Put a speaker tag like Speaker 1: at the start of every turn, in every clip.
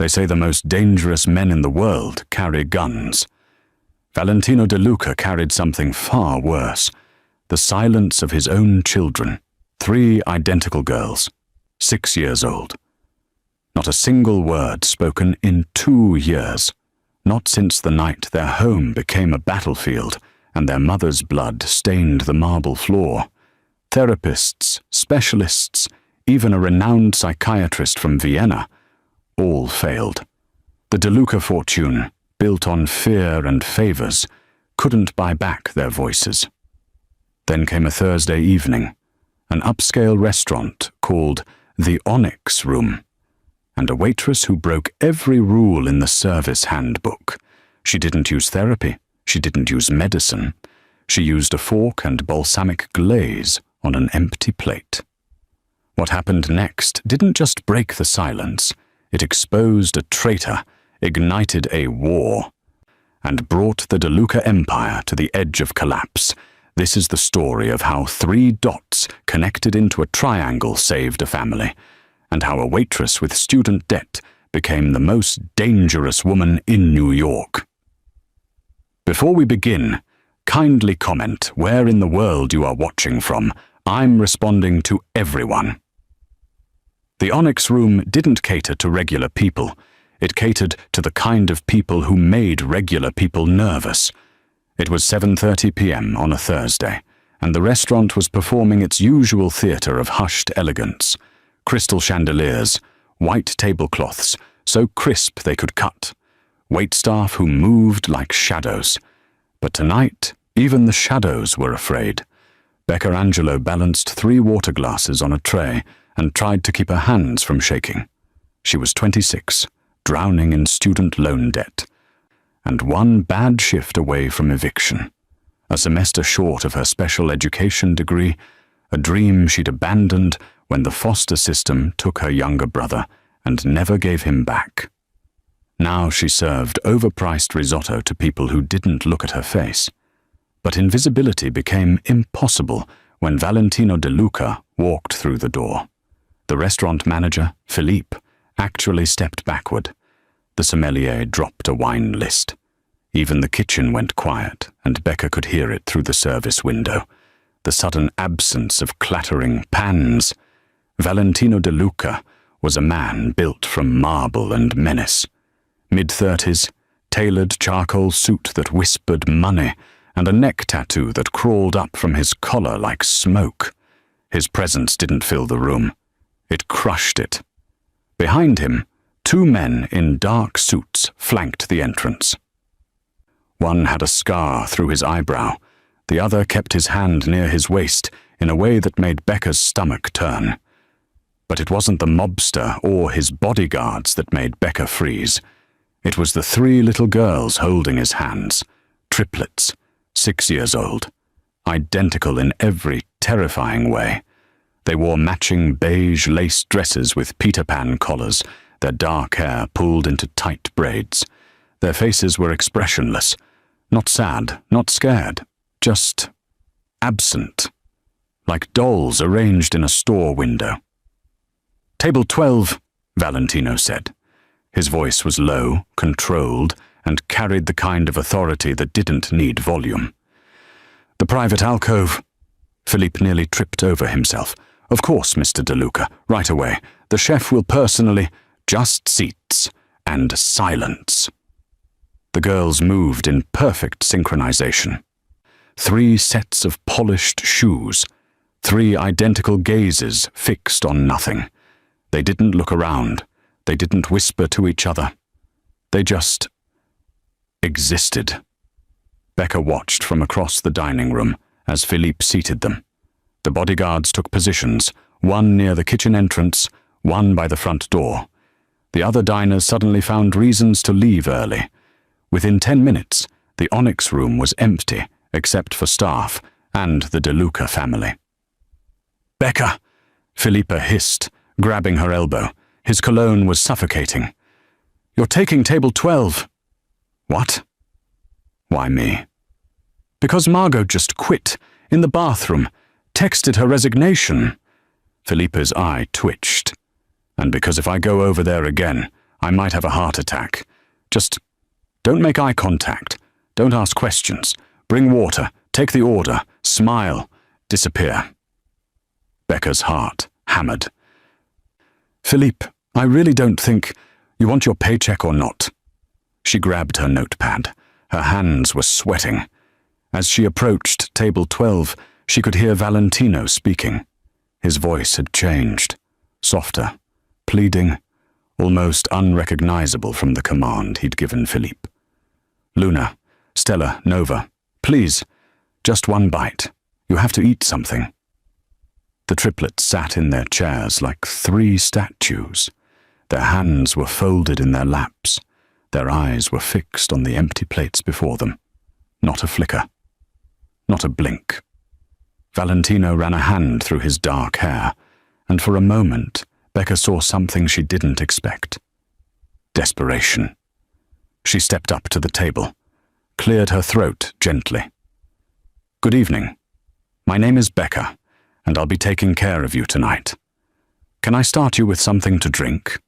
Speaker 1: They say the most dangerous men in the world carry guns. Valentino De Luca carried something far worse. The silence of his own children. 3 identical girls, 6 years old. Not a single word spoken in 2 years. Not since the night their home became a battlefield and their mother's blood stained the marble floor. Therapists, specialists, even a renowned psychiatrist from Vienna, all failed. The De Luca fortune, built on fear and favors, couldn't buy back their voices. Then came a Thursday evening, an upscale restaurant called the Onyx Room, and a waitress who broke every rule in the service handbook. She didn't use therapy. She didn't use medicine. She used a fork and balsamic glaze on an empty plate. What happened next didn't just break the silence. It exposed a traitor, ignited a war, and brought the De Luca empire to the edge of collapse. This is the story of how 3 dots connected into a triangle saved a family, and how a waitress with student debt became the most dangerous woman in New York. Before we begin, kindly comment where in the world you are watching from. I'm responding to everyone. The Onyx Room didn't cater to regular people. It catered to the kind of people who made regular people nervous. It was 7:30 p.m. on a Thursday, and the restaurant was performing its usual theater of hushed elegance. Crystal chandeliers, white tablecloths, so crisp they could cut. Waitstaff who moved like shadows. But tonight, even the shadows were afraid. Becca Angelo balanced 3 water glasses on a tray and tried to keep her hands from shaking. She was 26, drowning in student loan debt, and 1 bad shift away from eviction. A semester short of her special education degree, a dream she'd abandoned when the foster system took her younger brother and never gave him back. Now she served overpriced risotto to people who didn't look at her face. But invisibility became impossible when Valentino De Luca walked through the door. The restaurant manager, Philippe, actually stepped backward. The sommelier dropped a wine list. Even the kitchen went quiet, and Becca could hear it through the service window. The sudden absence of clattering pans. Valentino De Luca was a man built from marble and menace. Mid-30s, tailored charcoal suit that whispered money, and a neck tattoo that crawled up from his collar like smoke. His presence didn't fill the room. It crushed it. Behind him, 2 men in dark suits flanked the entrance. One had a scar through his eyebrow. The other kept his hand near his waist in a way that made Becca's stomach turn. But it wasn't the mobster or his bodyguards that made Becca freeze. It was the 3 little girls holding his hands. Triplets, 6 years old. Identical in every terrifying way. They wore matching beige lace dresses with Peter Pan collars, their dark hair pulled into tight braids. Their faces were expressionless. Not sad, not scared, just absent. Like dolls arranged in a store window. "Table 12, Valentino said. His voice was low, controlled, and carried the kind of authority that didn't need volume. "The private alcove." Philippe nearly tripped over himself. "Of course, Mr. De Luca, right away. The chef will personally—" "Just seats and silence." The girls moved in perfect synchronization. 3 sets of polished shoes, 3 identical gazes fixed on nothing. They didn't look around. They didn't whisper to each other. They just existed. Becca watched from across the dining room as Philippe seated them. The bodyguards took positions, one near the kitchen entrance, one by the front door. The other diners suddenly found reasons to leave early. Within 10 minutes, the Onyx Room was empty, except for staff and the De Luca family. "Becca!" Philippa hissed, grabbing her elbow. His cologne was suffocating. "You're taking table 12. "What?" "Why me?" "Because Margot just quit, in the bathroom, texted her resignation." Philippa's eye twitched. "And because if I go over there again, I might have a heart attack. Just don't make eye contact. Don't ask questions. Bring water. Take the order. Smile. Disappear. Becca's heart hammered. Philippe, I really don't think you want your paycheck or not. She grabbed her notepad. Her hands were sweating. As she approached table 12, she could hear Valentino speaking. His voice had changed. Softer, pleading, almost unrecognizable from the command he'd given Philippe. Luna, Stella, Nova, please, just one bite. You have to eat something. The triplets sat in their chairs like 3 statues. Their hands were folded in their laps. Their eyes were fixed on the empty plates before them. Not a flicker. Not a blink. Valentino ran a hand through his dark hair, and for a moment, Becca saw something she didn't expect. Desperation. She stepped up to the table, cleared her throat gently. Good evening. My name is Becca, and I'll be taking care of you tonight. Can I start you with something to drink?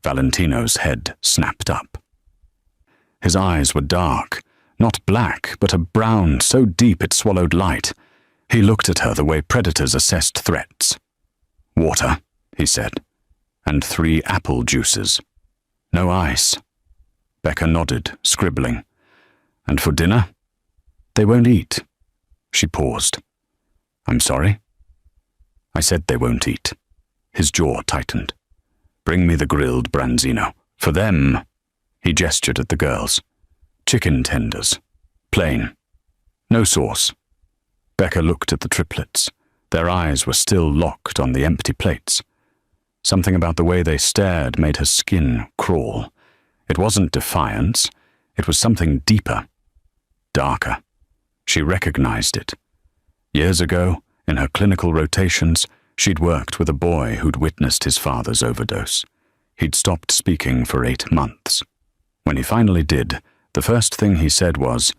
Speaker 1: Valentino's head snapped up. His eyes were dark, not black, but a brown so deep it swallowed light. He looked at her the way predators assessed threats. Water, he said, and 3 apple juices. No ice. Becca nodded, scribbling. And for dinner? They won't eat. She paused. I'm sorry? I said they won't eat. His jaw tightened. Bring me the grilled branzino. For them, he gestured at the girls. Chicken tenders. Plain. No sauce. Becca looked at the triplets. Their eyes were still locked on the empty plates. Something about the way they stared made her skin crawl. It wasn't defiance. It was something deeper. Darker. She recognized it. Years ago, in her clinical rotations, she'd worked with a boy who'd witnessed his father's overdose. He'd stopped speaking for 8 months. When he finally did, the first thing he said was,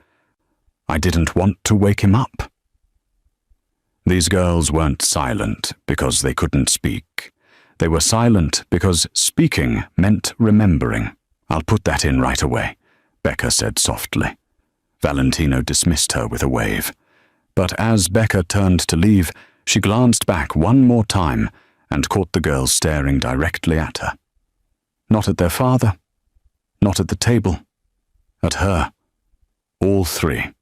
Speaker 1: I didn't want to wake him up. These girls weren't silent because they couldn't speak. They were silent because speaking meant remembering. I'll put that in right away, Becca said softly. Valentino dismissed her with a wave. But as Becca turned to leave, she glanced back one more time and caught the girls staring directly at her. Not at their father, not at the table, at her. All 3,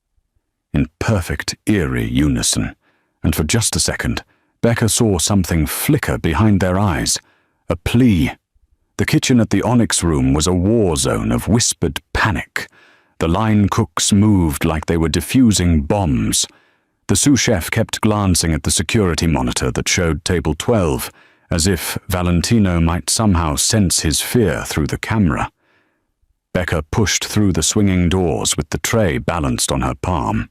Speaker 1: in perfect, eerie unison. And for just a second, Becca saw something flicker behind their eyes. A plea. The kitchen at the Onyx Room was a war zone of whispered panic. The line cooks moved like they were defusing bombs. The sous chef kept glancing at the security monitor that showed table 12, as if Valentino might somehow sense his fear through the camera. Becca pushed through the swinging doors with the tray balanced on her palm.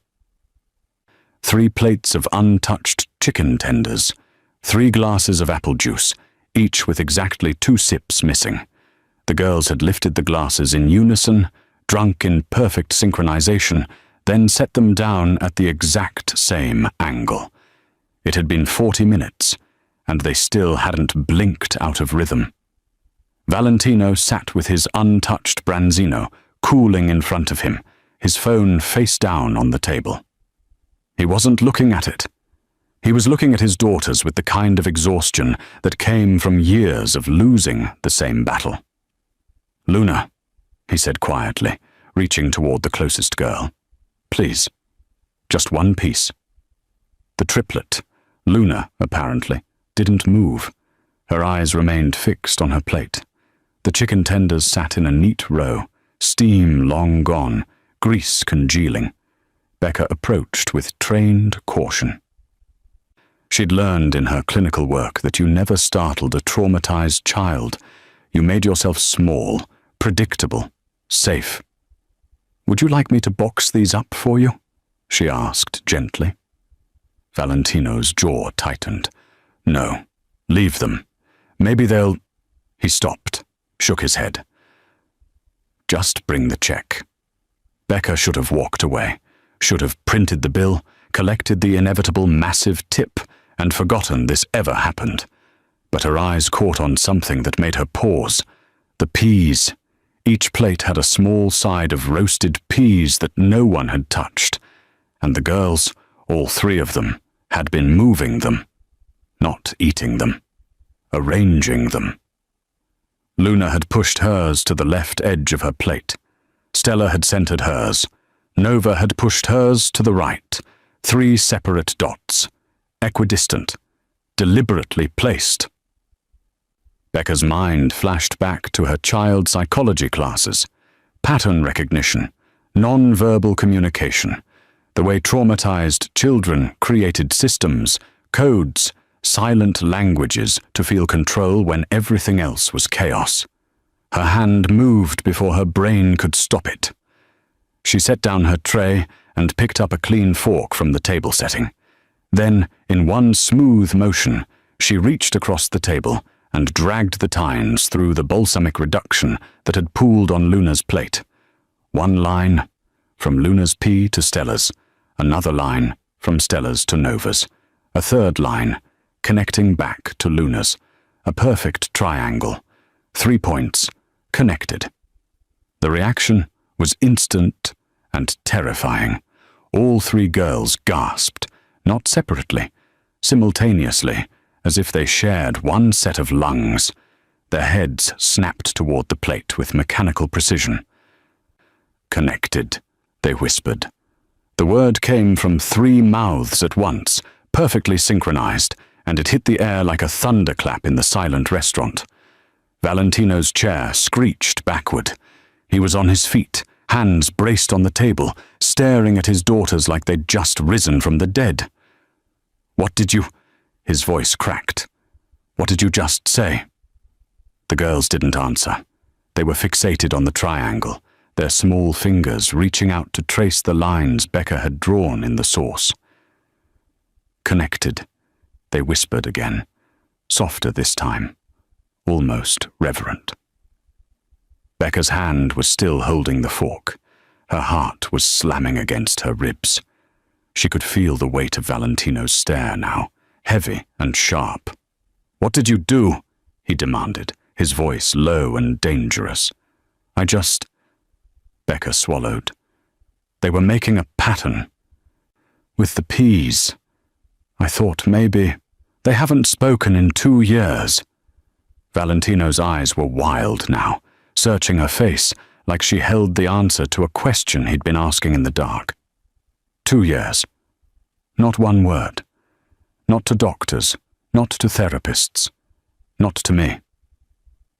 Speaker 1: 3 plates of untouched chicken tenders, 3 glasses of apple juice, each with exactly 2 sips missing. The girls had lifted the glasses in unison, drunk in perfect synchronization, then set them down at the exact same angle. It had been 40 minutes, and they still hadn't blinked out of rhythm. Valentino sat with his untouched branzino cooling in front of him, his phone face down on the table. He wasn't looking at it. He was looking at his daughters with the kind of exhaustion that came from years of losing the same battle. Luna, he said quietly, reaching toward the closest girl. Please, just one piece. The triplet, Luna, apparently, didn't move. Her eyes remained fixed on her plate. The chicken tenders sat in a neat row, steam long gone, grease congealing. Becca approached with trained caution. She'd learned in her clinical work that you never startled a traumatized child. You made yourself small, predictable, safe. Would you like me to box these up for you? She asked gently. Valentino's jaw tightened. No, leave them. Maybe they'll... He stopped, shook his head. Just bring the check. Becca should have walked away, should have printed the bill, collected the inevitable massive tip, and forgotten this ever happened. But her eyes caught on something that made her pause. The peas. Each plate had a small side of roasted peas that no one had touched, and the girls, all three of them, had been moving them, not eating them, arranging them. Luna had pushed hers to the left edge of her plate. Stella had centered hers. Nova had pushed hers to the right. 3 separate dots, equidistant, deliberately placed. Becca's mind flashed back to her child psychology classes, pattern recognition, non-verbal communication, the way traumatized children created systems, codes, silent languages to feel control when everything else was chaos. Her hand moved before her brain could stop it. She set down her tray and picked up a clean fork from the table setting. Then, in one smooth motion, she reached across the table and dragged the tines through the balsamic reduction that had pooled on Luna's plate. One line, from Luna's pea to Stella's, another line, from Stella's to Nova's, a third line, connecting back to Luna's, a perfect triangle, 3 points, connected. The reaction was instant and terrifying. All 3 girls gasped, not separately, simultaneously, as if they shared one set of lungs. Their heads snapped toward the plate with mechanical precision. Connected, they whispered. The word came from 3 mouths at once, perfectly synchronized, and it hit the air like a thunderclap in the silent restaurant. Valentino's chair screeched backward. He was on his feet, hands braced on the table, staring at his daughters like they'd just risen from the dead. "What did you—" His voice cracked. "What did you just say?" The girls didn't answer. They were fixated on the triangle, their small fingers reaching out to trace the lines Becca had drawn in the sauce. "Connected," they whispered again, softer this time, almost reverent. Becca's hand was still holding the fork. Her heart was slamming against her ribs. She could feel the weight of Valentino's stare now, heavy and sharp. "What did you do?" he demanded, his voice low and dangerous. "I just—" Becca swallowed. "They were making a pattern. With the peas. I thought maybe— They haven't spoken in 2 years." Valentino's eyes were wild now, searching her face like she held the answer to a question he'd been asking in the dark. 2 years. Not one word. Not to doctors, not to therapists, not to me.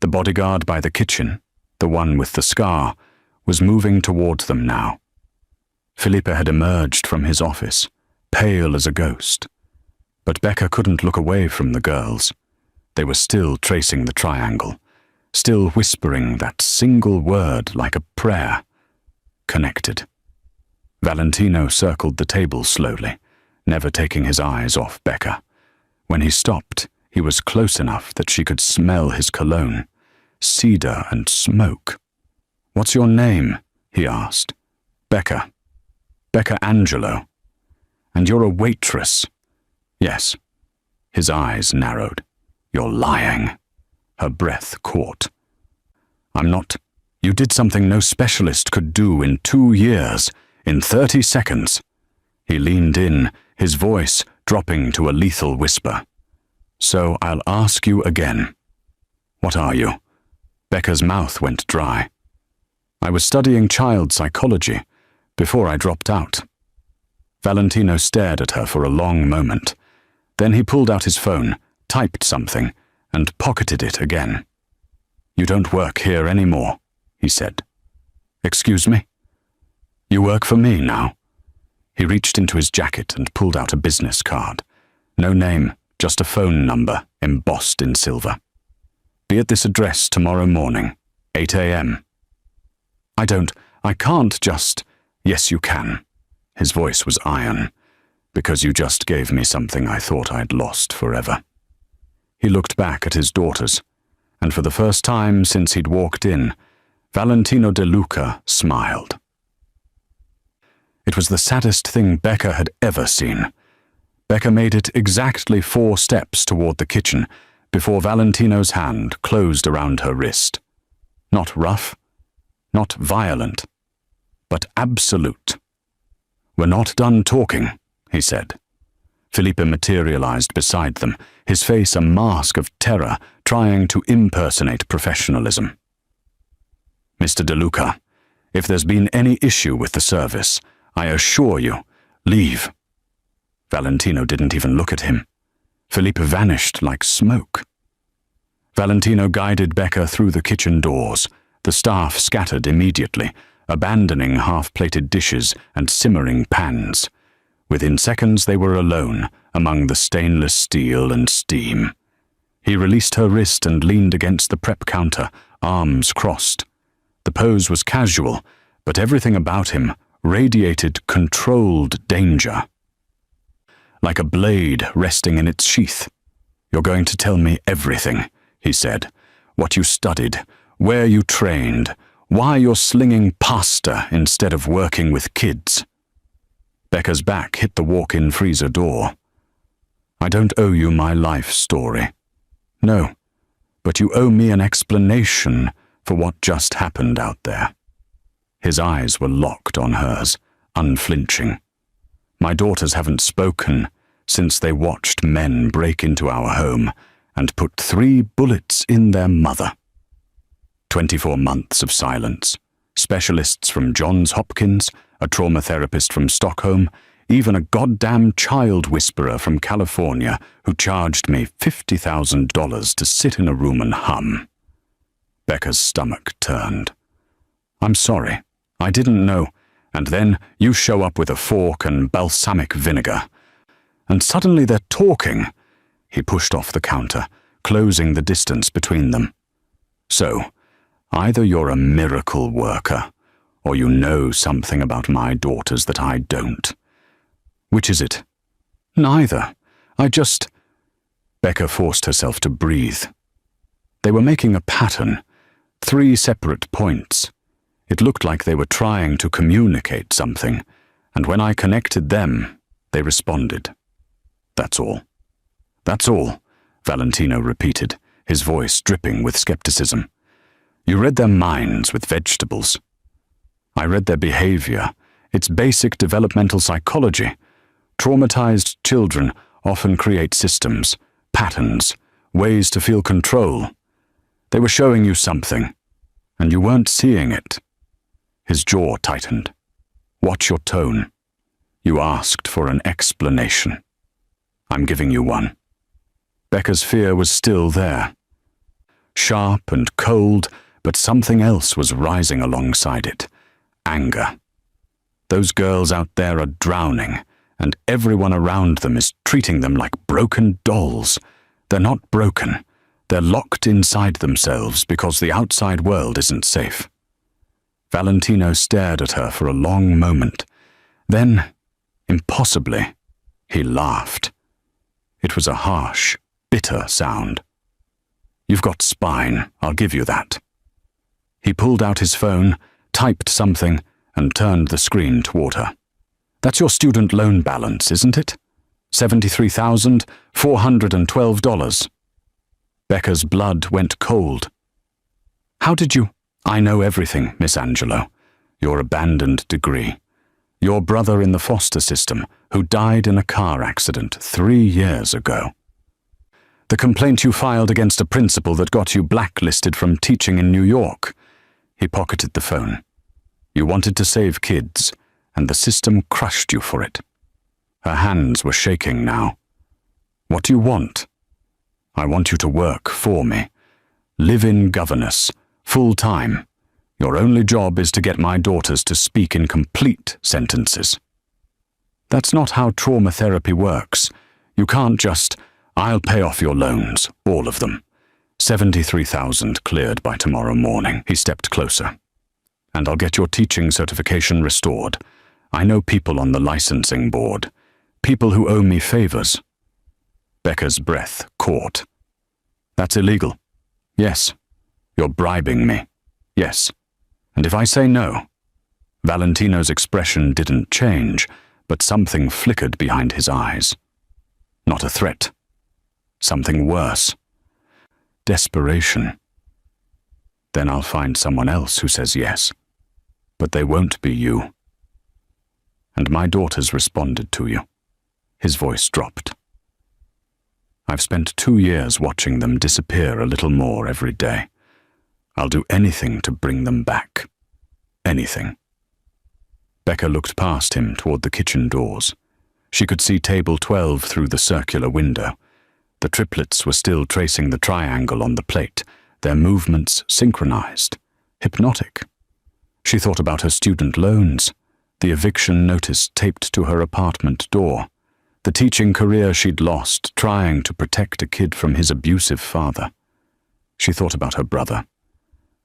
Speaker 1: The bodyguard by the kitchen, the one with the scar, was moving toward them now. Felipe had emerged from his office, pale as a ghost. But Becca couldn't look away from the girls. They were still tracing the triangle, still whispering that single word like a prayer. Connected. Valentino circled the table slowly, never taking his eyes off Becca. When he stopped, he was close enough that she could smell his cologne, cedar and smoke. "What's your name?" he asked. "Becca. Becca Angelo. And you're a waitress." "Yes." His eyes narrowed. "You're lying." Her breath caught. "I'm not. You did something no specialist could do in 2 years, in 30 seconds. He leaned in, his voice dropping to a lethal whisper. "So I'll ask you again. What are you?" Becca's mouth went dry. "I was studying child psychology before I dropped out." Valentino stared at her for a long moment. Then he pulled out his phone, typed something, and pocketed it again. "You don't work here anymore," he said. "Excuse me?" "You work for me now." He reached into his jacket and pulled out a business card. No name, just a phone number embossed in silver. "Be at this address tomorrow morning, 8 a.m. I can't just—" "Yes, you can." His voice was iron. "Because you just gave me something I thought I'd lost forever." He looked back at his daughters, and for the first time since he'd walked in, Valentino De Luca smiled. It was the saddest thing Becca had ever seen. Becca made it exactly 4 steps toward the kitchen before Valentino's hand closed around her wrist. Not rough, not violent, but absolute. "We're not done talking," he said. Felipe materialized beside them, his face a mask of terror, trying to impersonate professionalism. "Mr. DeLuca, if there's been any issue with the service, I assure you, leave." Valentino didn't even look at him. Felipe vanished like smoke. Valentino guided Becca through the kitchen doors. The staff scattered immediately, abandoning half-plated dishes and simmering pans. Within seconds they were alone, among the stainless steel and steam. He released her wrist and leaned against the prep counter, arms crossed. The pose was casual, but everything about him radiated controlled danger. Like a blade resting in its sheath. "You're going to tell me everything," he said. "What you studied, where you trained, why you're slinging pasta instead of working with kids." Becca's back hit the walk-in freezer door. "I don't owe you my life story. No, but you owe me an explanation for what just happened out there." His eyes were locked on hers, unflinching. "My daughters haven't spoken since they watched men break into our home and put 3 bullets in their mother." 24 months of silence. Specialists from Johns Hopkins, a trauma therapist from Stockholm, even a goddamn child whisperer from California who charged me $50,000 to sit in a room and hum. Becca's stomach turned. "I'm sorry. I didn't know. And then you show up with a fork and balsamic vinegar. And suddenly they're talking." He pushed off the counter, closing the distance between them. "So, either you're a miracle worker, or you know something about my daughters that I don't. Which is it?" "Neither. I just—" Becca forced herself to breathe. They were making a pattern, 3 separate points. It looked like they were trying to communicate something, and when I connected them, they responded. "That's all." "That's all," Valentino repeated, his voice dripping with skepticism. "You read their minds with vegetables." "I read their behavior. It's basic developmental psychology. Traumatized children often create systems, patterns, ways to feel control. They were showing you something, and you weren't seeing it." His jaw tightened. "Watch your tone. You asked for an explanation. I'm giving you one." Becca's fear was still there. Sharp and cold, but something else was rising alongside it. Anger. Those girls out there are drowning, and everyone around them is treating them like broken dolls. They're not broken. They're locked inside themselves because the outside world isn't safe. Valentino stared at her for a long moment. Then, impossibly, he laughed. It was a harsh, bitter sound. "You've got spine, I'll give you that." He pulled out his phone, typed something, and turned the screen toward her. "That's your student loan balance, isn't it? $73,412. Becca's blood went cold. "How did you—" "I know everything, Miss Angelo. Your abandoned degree. Your brother in the foster system, who died in a car accident 3 years ago. The complaint you filed against a principal that got you blacklisted from teaching in New York." He pocketed the phone. "You wanted to save kids, and the system crushed you for it." Her hands were shaking now. "What do you want?" "I want you to work for me. Live in governess, full-time. Your only job is to get my daughters to speak in complete sentences." "That's not how trauma therapy works. You can't just—" "I'll pay off your loans, all of them. 73,000 cleared by tomorrow morning." He stepped closer. "And I'll get your teaching certification restored. I know people on the licensing board. People who owe me favors." Becca's breath caught. "That's illegal." "Yes." "You're bribing me." "Yes." "And if I say no?" Valentino's expression didn't change, but something flickered behind his eyes. Not a threat. Something worse. Desperation. Then I'll find someone else who says yes. But they won't be you. And my daughters responded to you. His voice dropped. I've spent 2 years watching them disappear a little more every day. I'll do anything to bring them back. Anything. Becca looked past him toward the kitchen doors. She could see table 12 through the circular window. The triplets were still tracing the triangle on the plate, their movements synchronized, hypnotic. She thought about her student loans, the eviction notice taped to her apartment door, the teaching career she'd lost trying to protect a kid from his abusive father. She thought about her brother,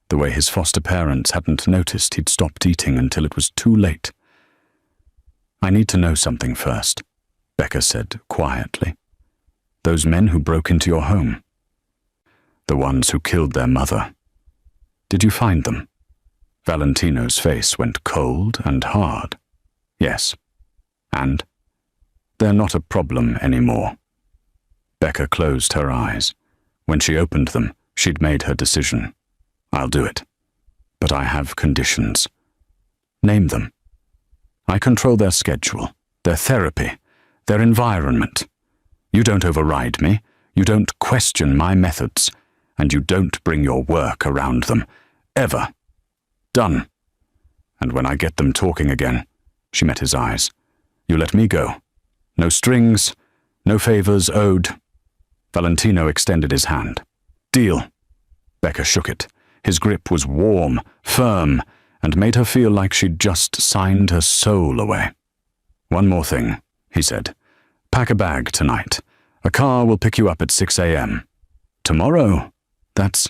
Speaker 1: the way his foster parents hadn't noticed he'd stopped eating until it was too late. I need to know something first, Becca said quietly. Those men who broke into your home. The ones who killed their mother. Did you find them? Valentino's face went cold and hard. Yes. And? They're not a problem anymore. Becca closed her eyes. When she opened them, she'd made her decision. I'll do it. But I have conditions. Name them. I control their schedule, their therapy, their environment. You don't override me, you don't question my methods, and you don't bring your work around them. Ever. Done. And when I get them talking again, she met his eyes, you let me go. No strings, no favors owed. Valentino extended his hand. Deal. Becca shook it. His grip was warm, firm, and made her feel like she'd just signed her soul away. One more thing, he said. Pack a bag tonight. A car will pick you up at 6 a.m. Tomorrow? That's...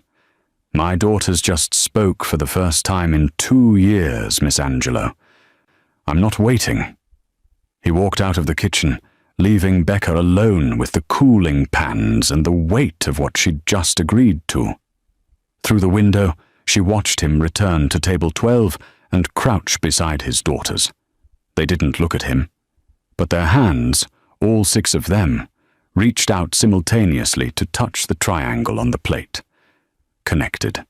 Speaker 1: My daughters just spoke for the first time in 2 years, Miss Angelo. I'm not waiting. He walked out of the kitchen, leaving Becca alone with the cooling pans and the weight of what she'd just agreed to. Through the window, she watched him return to table 12 and crouch beside his daughters. They didn't look at him, but their hands, all 6 of them, reached out simultaneously to touch the triangle on the plate. Connected.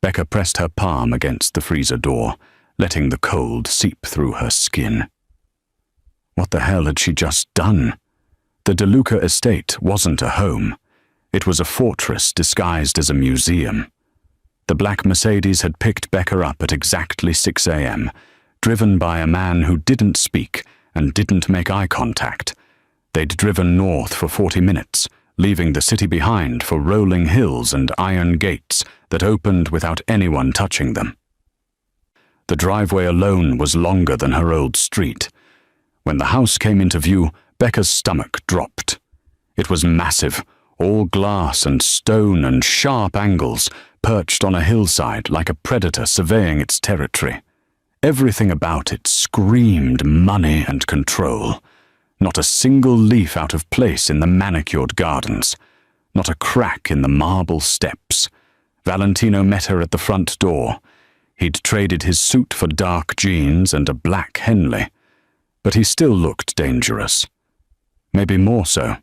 Speaker 1: Becca pressed her palm against the freezer door, letting the cold seep through her skin. What the hell had she just done? The DeLuca estate wasn't a home. It was a fortress disguised as a museum. The black Mercedes had picked Becca up at exactly 6 a.m., driven by a man who didn't speak and didn't make eye contact. They'd driven north for 40 minutes, leaving the city behind for rolling hills and iron gates that opened without anyone touching them. The driveway alone was longer than her old street. When the house came into view, Becca's stomach dropped. It was massive, all glass and stone and sharp angles, perched on a hillside like a predator surveying its territory. Everything about it screamed money and control. Not a single leaf out of place in the manicured gardens. Not a crack in the marble steps. Valentino met her at the front door. He'd traded his suit for dark jeans and a black Henley. But he still looked dangerous. Maybe more so.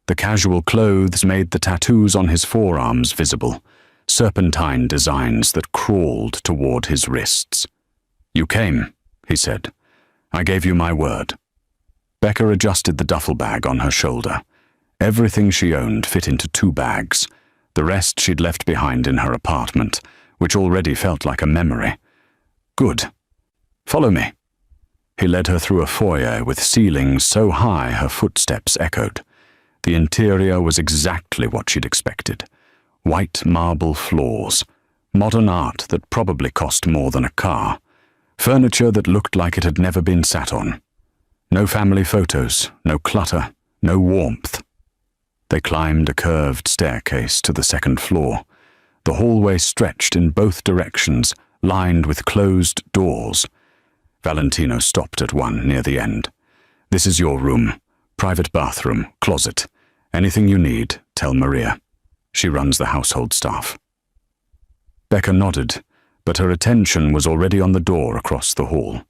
Speaker 1: The casual clothes made the tattoos on his forearms visible, serpentine designs that crawled toward his wrists. You came, he said. I gave you my word. Becca adjusted the duffel bag on her shoulder. Everything she owned fit into 2 bags. The rest she'd left behind in her apartment, which already felt like a memory. Good. Follow me. He led her through a foyer with ceilings so high her footsteps echoed. The interior was exactly what she'd expected. White marble floors, modern art that probably cost more than a car, furniture that looked like it had never been sat on. No family photos, no clutter, no warmth. They climbed a curved staircase to the 2nd floor. The hallway stretched in both directions, lined with closed doors. Valentino stopped at one near the end. This is your room, private bathroom, closet. Anything you need, tell Maria. She runs the household staff. Becca nodded, but her attention was already on the door across the hall.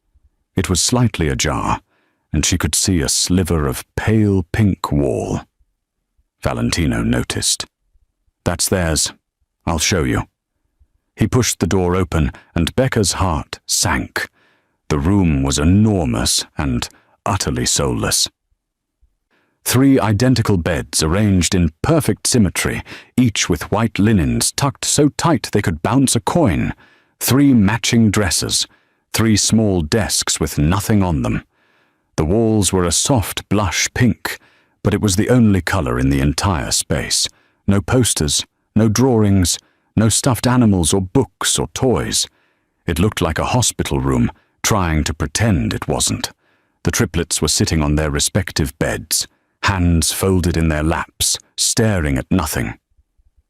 Speaker 1: It was slightly ajar, and she could see a sliver of pale pink wall. Valentino noticed. That's theirs. I'll show you. He pushed the door open, and Becca's heart sank. The room was enormous and utterly soulless. 3 identical beds arranged in perfect symmetry, each with white linens tucked so tight they could bounce a coin, 3 matching dressers, 3 small desks with nothing on them. The walls were a soft blush pink, but it was the only color in the entire space. No posters, no drawings, no stuffed animals or books or toys. It looked like a hospital room, trying to pretend it wasn't. The triplets were sitting on their respective beds, hands folded in their laps, staring at nothing.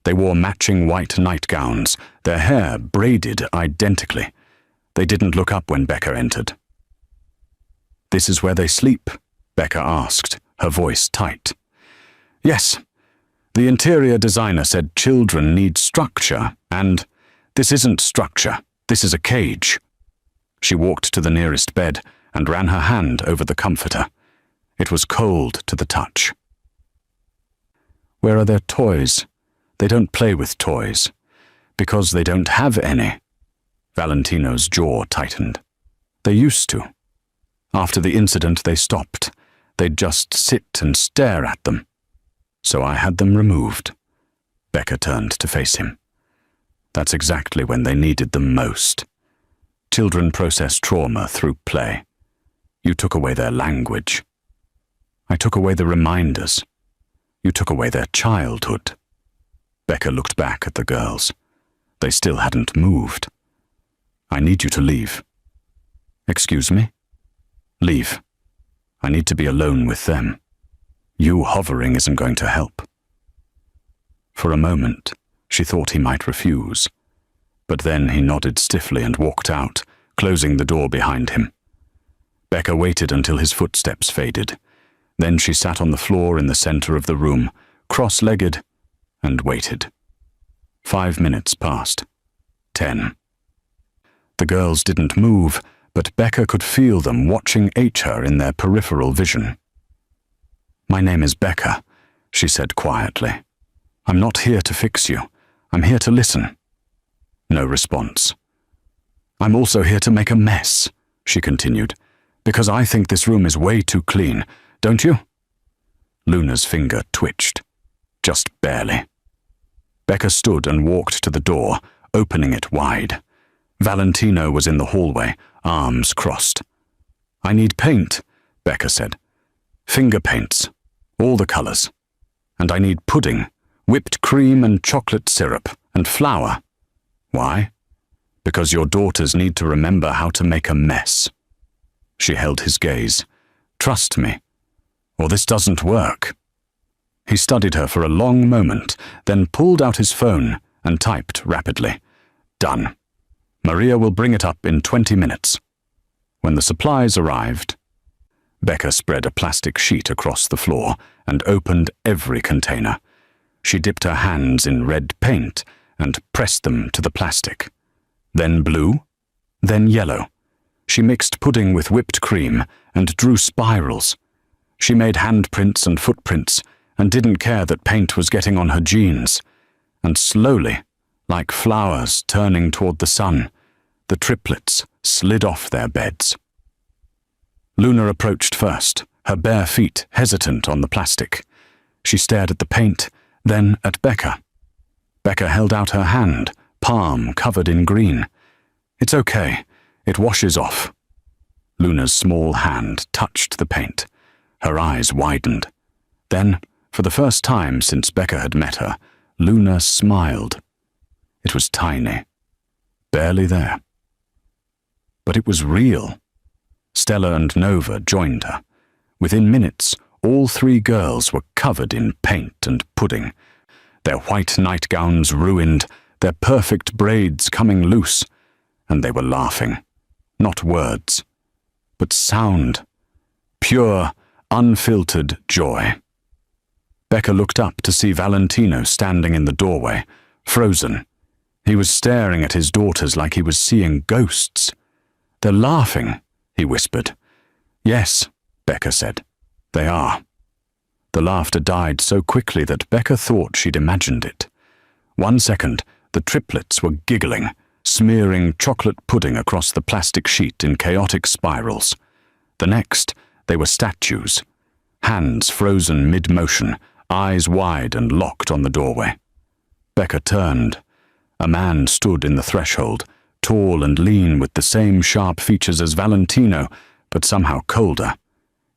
Speaker 1: They wore matching white nightgowns, their hair braided identically. They didn't look up when Becca entered. "This is where they sleep?" Becca asked, her voice tight. "Yes. The interior designer said children need structure, and this isn't structure. This is a cage." She walked to the nearest bed and ran her hand over the comforter. It was cold to the touch. "Where are their toys? They don't play with toys. Because they don't have any." Valentino's jaw tightened. "They used to. After the incident, they stopped. They'd just sit and stare at them. So I had them removed." Becca turned to face him. "That's exactly when they needed them most. Children process trauma through play. You took away their language. I took away the reminders. You took away their childhood." Becca looked back at the girls. They still hadn't moved. "I need you to leave." "Excuse me?" "Leave. I need to be alone with them. You hovering isn't going to help." For a moment, she thought he might refuse. But then he nodded stiffly and walked out, closing the door behind him. Becca waited until his footsteps faded. Then she sat on the floor in the center of the room, cross-legged, and waited. 5 minutes passed. 10. The girls didn't move, but Becca could feel them watching her in their peripheral vision. "My name is Becca," she said quietly. "I'm not here to fix you. I'm here to listen." No response. "I'm also here to make a mess," she continued, "because I think this room is way too clean, don't you?" Luna's finger twitched. Just barely. Becca stood and walked to the door, opening it wide. Valentino was in the hallway, arms crossed. "I need paint," Becca said. "Finger paints, all the colors. And I need pudding, whipped cream and chocolate syrup, and flour." "Why?" "Because your daughters need to remember how to make a mess." She held his gaze. "Trust me, or this doesn't work." He studied her for a long moment, then pulled out his phone and typed rapidly. "Done. Maria will bring it up in 20 minutes. When the supplies arrived, Becca spread a plastic sheet across the floor and opened every container. She dipped her hands in red paint and pressed them to the plastic. Then blue, then yellow. She mixed pudding with whipped cream and drew spirals. She made handprints and footprints and didn't care that paint was getting on her jeans. And slowly, like flowers turning toward the sun, the triplets slid off their beds. Luna approached first, her bare feet hesitant on the plastic. She stared at the paint, then at Becca. Becca held out her hand, palm covered in green. "It's okay. It washes off." Luna's small hand touched the paint. Her eyes widened. Then, for the first time since Becca had met her, Luna smiled. It was tiny, barely there. But it was real. Stella and Nova joined her. Within minutes, all 3 girls were covered in paint and pudding, their white nightgowns ruined, their perfect braids coming loose, and they were laughing. Not words, but sound. Pure, unfiltered joy. Becca looked up to see Valentino standing in the doorway, frozen. He was staring at his daughters like he was seeing ghosts. "They're laughing," he whispered. "Yes," Becca said. "They are." The laughter died so quickly that Becca thought she'd imagined it. 1 second, The triplets were giggling, smearing chocolate pudding across the plastic sheet in chaotic spirals. The next, they were statues, hands frozen mid-motion, eyes wide and locked on the doorway. Becca turned. A man stood in the threshold, tall and lean with the same sharp features as Valentino, but somehow colder.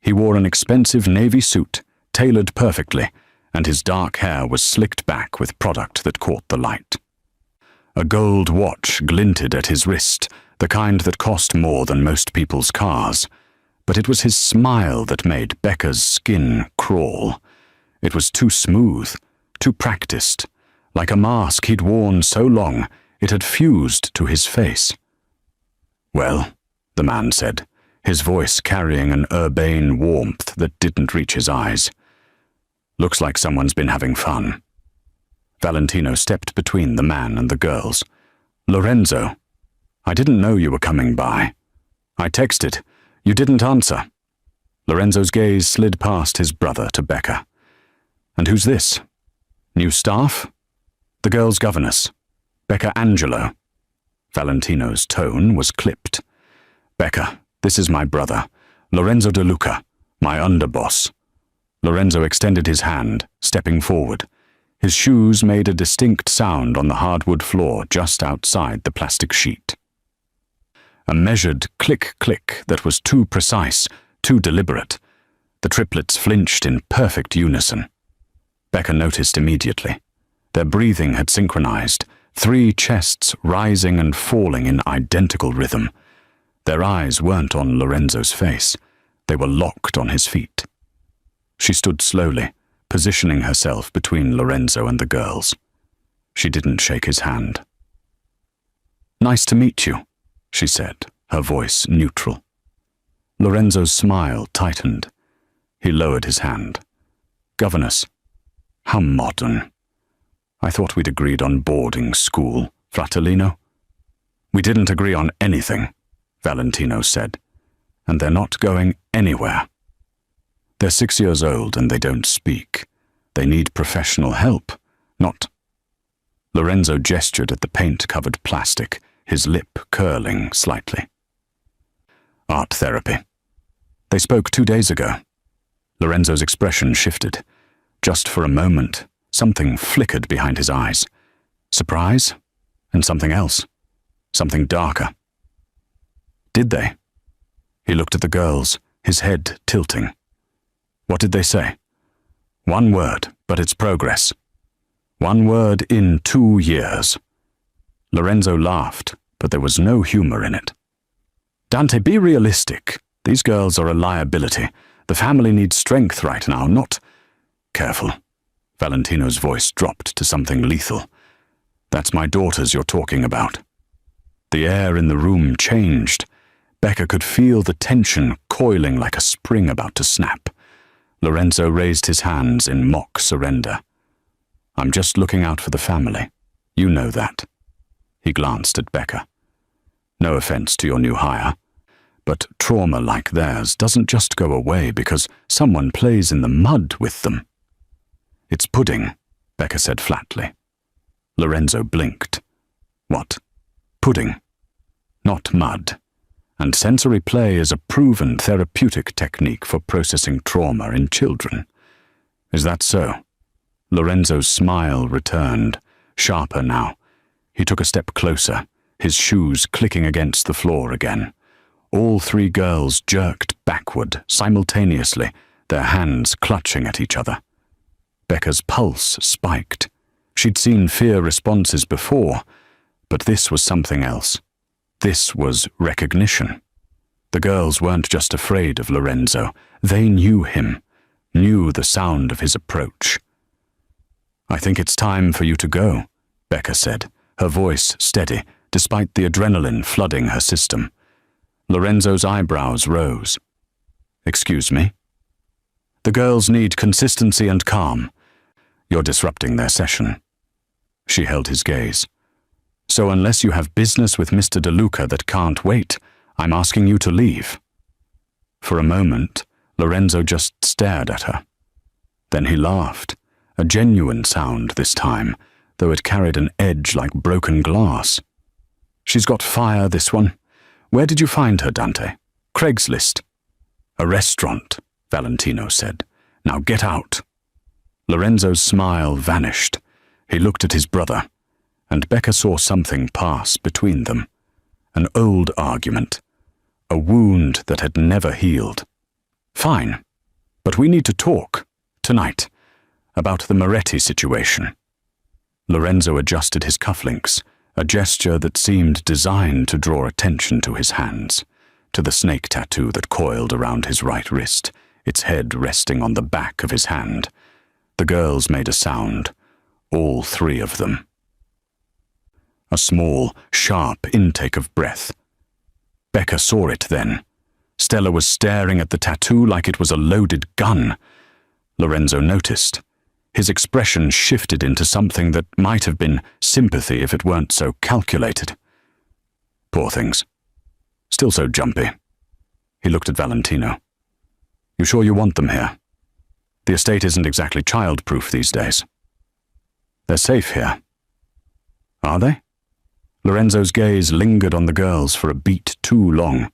Speaker 1: He wore an expensive navy suit, tailored perfectly, and his dark hair was slicked back with product that caught the light. A gold watch glinted at his wrist, the kind that cost more than most people's cars. But it was his smile that made Becca's skin crawl. It was too smooth, too practiced, like a mask he'd worn so long it had fused to his face. "Well," the man said, his voice carrying an urbane warmth that didn't reach his eyes. "Looks like someone's been having fun." Valentino stepped between the man and the girls. "Lorenzo, I didn't know you were coming by. I texted. You didn't answer." Lorenzo's gaze slid past his brother to Becca. "And who's this? New staff?" "The girl's governess, Becca Angelo." Valentino's tone was clipped. "Becca, this is my brother, Lorenzo De Luca, my underboss." Lorenzo extended his hand, stepping forward. His shoes made a distinct sound on the hardwood floor just outside the plastic sheet. A measured click-click that was too precise, too deliberate. The triplets flinched in perfect unison. Becca noticed immediately. Their breathing had synchronized, 3 chests rising and falling in identical rhythm. Their eyes weren't on Lorenzo's face. They were locked on his feet. She stood slowly, positioning herself between Lorenzo and the girls. She didn't shake his hand. "Nice to meet you," she said, her voice neutral. Lorenzo's smile tightened. He lowered his hand. "Governess, how modern. I thought we'd agreed on boarding school, Fratellino." "We didn't agree on anything," Valentino said. "And they're not going anywhere. They're 6 years old and they don't speak. They need professional help, not—" Lorenzo gestured at the paint-covered plastic, his lip curling slightly. "Art therapy. They spoke 2 days ago." Lorenzo's expression shifted. Just for a moment, something flickered behind his eyes. Surprise, and something else. Something darker. "Did they?" He looked at the girls, his head tilting. "What did they say?" "1 word, but it's progress. 1 word in 2 years." Lorenzo laughed, but there was no humor in it. "Dante, be realistic. These girls are a liability. The family needs strength right now, not—" "Careful." Valentino's voice dropped to something lethal. "That's my daughters you're talking about." The air in the room changed. Becca could feel the tension coiling like a spring about to snap. Lorenzo raised his hands in mock surrender. "I'm just looking out for the family. You know that." He glanced at Becca. "No offense to your new hire, but trauma like theirs doesn't just go away because someone plays in the mud with them." "It's pudding," Becca said flatly. Lorenzo blinked. "What? Pudding? Not mud. And sensory play is a proven therapeutic technique for processing trauma in children." "Is that so?" Lorenzo's smile returned, sharper now. He took a step closer, his shoes clicking against the floor again. All 3 girls jerked backward simultaneously, their hands clutching at each other. Becca's pulse spiked. She'd seen fear responses before, but this was something else. This was recognition. The girls weren't just afraid of Lorenzo. They knew him, knew the sound of his approach. "I think it's time for you to go," Becca said, her voice steady, despite the adrenaline flooding her system. Lorenzo's eyebrows rose. "Excuse me?" "The girls need consistency and calm. You're disrupting their session." She held his gaze. "So unless you have business with Mr. De Luca that can't wait, I'm asking you to leave." For a moment, Lorenzo just stared at her. Then he laughed, a genuine sound this time, though it carried an edge like broken glass. "She's got fire, this one. Where did you find her, Dante?" "Craigslist." "A restaurant," Valentino said. "Now get out." Lorenzo's smile vanished. He looked at his brother, and Becca saw something pass between them. An old argument. A wound that had never healed. "Fine. But we need to talk. Tonight. About the Moretti situation." Lorenzo adjusted his cufflinks, a gesture that seemed designed to draw attention to his hands, to the snake tattoo that coiled around his right wrist, its head resting on the back of his hand. The girls made a sound, all three of them. A small, sharp intake of breath. Becca saw it then. Stella was staring at the tattoo like it was a loaded gun. Lorenzo noticed. His expression shifted into something that might have been sympathy if it weren't so calculated. Poor things. Still so jumpy. He looked at Valentino. "You sure you want them here? The estate isn't exactly child-proof these days." "They're safe here." "Are they?" Lorenzo's gaze lingered on the girls for a beat too long.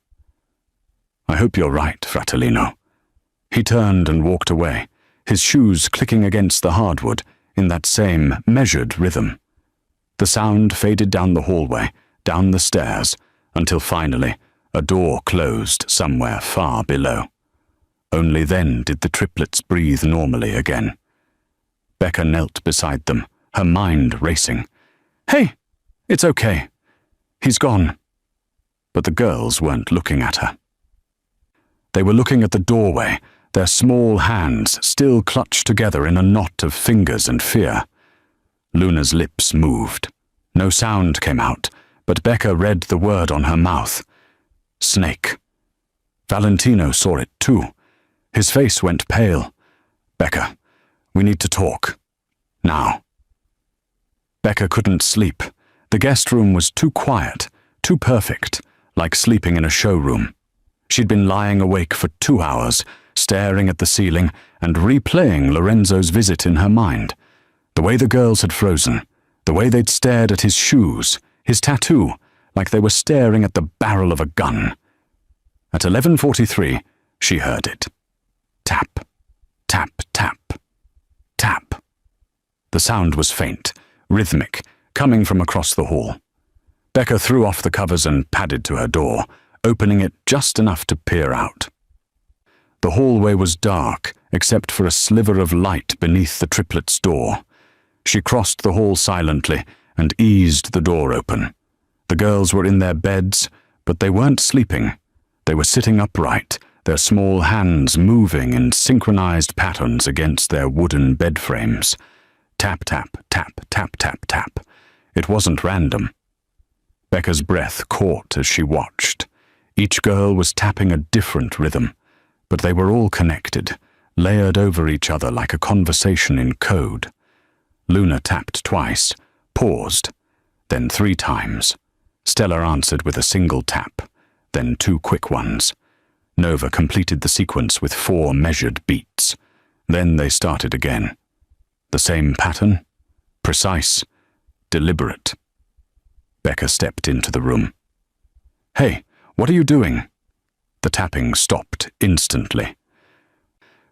Speaker 1: "I hope you're right, Fratellino." He turned and walked away, his shoes clicking against the hardwood in that same measured rhythm. The sound faded down the hallway, down the stairs, until finally a door closed somewhere far below. Only then did the triplets breathe normally again. Becca knelt beside them, her mind racing. "Hey, it's okay. He's gone." But the girls weren't looking at her. They were looking at the doorway, their small hands still clutched together in a knot of fingers and fear. Luna's lips moved. No sound came out, but Becca read the word on her mouth. Snake. Valentino saw it too. His face went pale. "Becca, we need to talk. Now." Becca couldn't sleep. The guest room was too quiet, too perfect, like sleeping in a showroom. She'd been lying awake for 2 hours, staring at the ceiling and replaying Lorenzo's visit in her mind. The way the girls had frozen, the way they'd stared at his shoes, his tattoo, like they were staring at the barrel of a gun. At 11:43, she heard it. Tap, tap, tap, tap. The sound was faint, rhythmic, coming from across the hall. Becca threw off the covers and padded to her door, opening it just enough to peer out. The hallway was dark, except for a sliver of light beneath the triplets' door. She crossed the hall silently and eased the door open. The girls were in their beds, but they weren't sleeping. They were sitting upright, their small hands moving in synchronized patterns against their wooden bed frames. Tap, tap, tap, tap, tap, tap. It wasn't random. Becca's breath caught as she watched. Each girl was tapping a different rhythm, but they were all connected, layered over each other like a conversation in code. Luna tapped twice, paused, then 3 times. Stella answered with a single tap, then 2 quick ones. Nova completed the sequence with 4 measured beats. Then they started again. The same pattern, precise, deliberate. Becca stepped into the room. "Hey, what are you doing?" The tapping stopped instantly.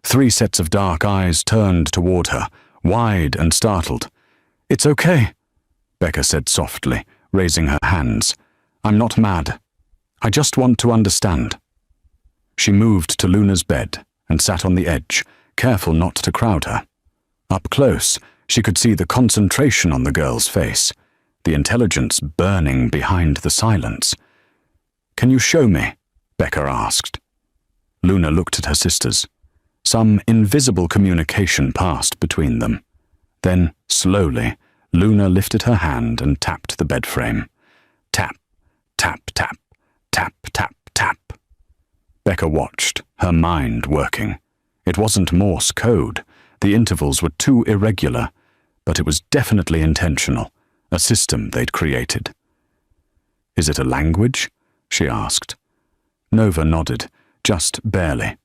Speaker 1: 3 sets of dark eyes turned toward her, wide and startled. "It's okay," Becca said softly, raising her hands. "I'm not mad. I just want to understand." She moved to Luna's bed and sat on the edge, careful not to crowd her. Up close, she could see the concentration on the girl's face, the intelligence burning behind the silence. "Can you show me?" Becca asked. Luna looked at her sisters. Some invisible communication passed between them. Then, slowly, Luna lifted her hand and tapped the bed frame. Tap, tap, tap, tap, tap, tap. Becca watched, her mind working. It wasn't Morse code. The intervals were too irregular, but it was definitely intentional, a system they'd created. "Is it a language?" she asked. Nova nodded, just barely.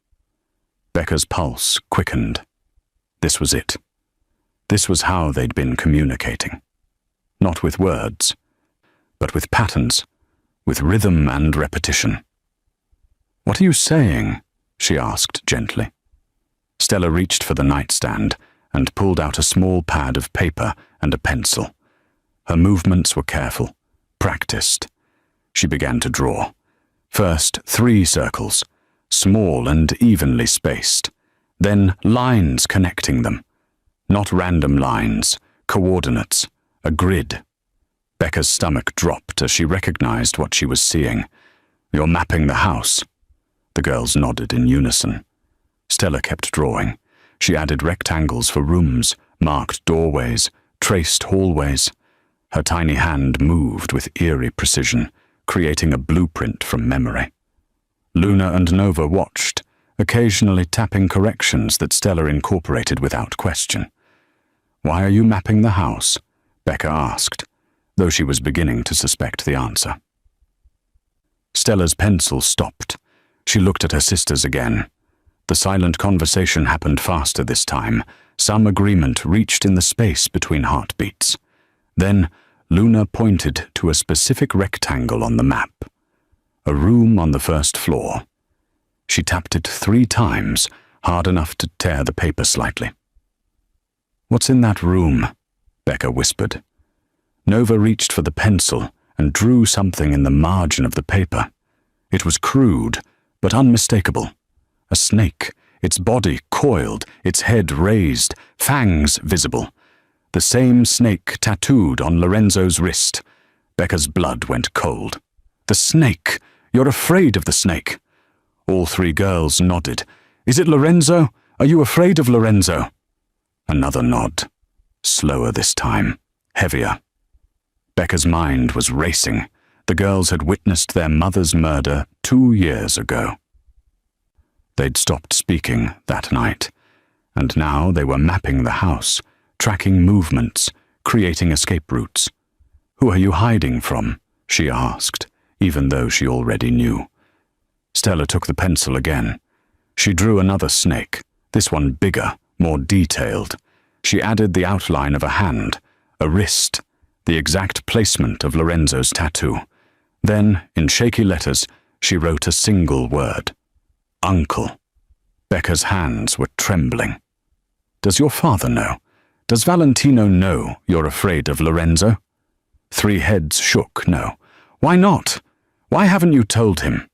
Speaker 1: Becca's pulse quickened. This was it. This was how they'd been communicating. not with words, but with patterns, with rhythm and repetition. "What are you saying?" she asked gently. Stella reached for the nightstand and pulled out a small pad of paper and a pencil. Her movements were careful, practiced. She began to draw. First 3 circles, small and evenly spaced. Then lines connecting them. Not random lines, coordinates, a grid. Becca's stomach dropped as she recognized what she was seeing. "You're mapping the house." The girls nodded in unison. Stella kept drawing. She added rectangles for rooms, marked doorways, traced hallways. Her tiny hand moved with eerie precision, creating a blueprint from memory. Luna and Nova watched, occasionally tapping corrections that Stella incorporated without question. "Why are you mapping the house?" Becca asked, though she was beginning to suspect the answer. Stella's pencil stopped. She looked at her sisters again. The silent conversation happened faster this time. Some agreement reached in the space between heartbeats. Then Luna pointed to a specific rectangle on the map. A room on the first floor. She tapped it 3 times, hard enough to tear the paper slightly. "What's in that room?" Becca whispered. Nova reached for the pencil and drew something in the margin of the paper. It was crude, but unmistakable. A snake, its body coiled, its head raised, fangs visible. The same snake tattooed on Lorenzo's wrist. Becca's blood went cold. "The snake! You're afraid of the snake!" All 3 girls nodded. "Is it Lorenzo? Are you afraid of Lorenzo?" Another nod. Slower this time. Heavier. Becca's mind was racing. The girls had witnessed their mother's murder 2 years ago. They'd stopped speaking that night, and now they were mapping the house, tracking movements, creating escape routes. "Who are you hiding from?" she asked, even though she already knew. Stella took the pencil again. She drew another snake, this one bigger, more detailed. She added the outline of a hand, a wrist, the exact placement of Lorenzo's tattoo. Then, in shaky letters, she wrote a single word. "Uncle." Becca's hands were trembling. "Does your father know? Does Valentino know you're afraid of Lorenzo?" 3 heads shook no. "Why not? Why haven't you told him?"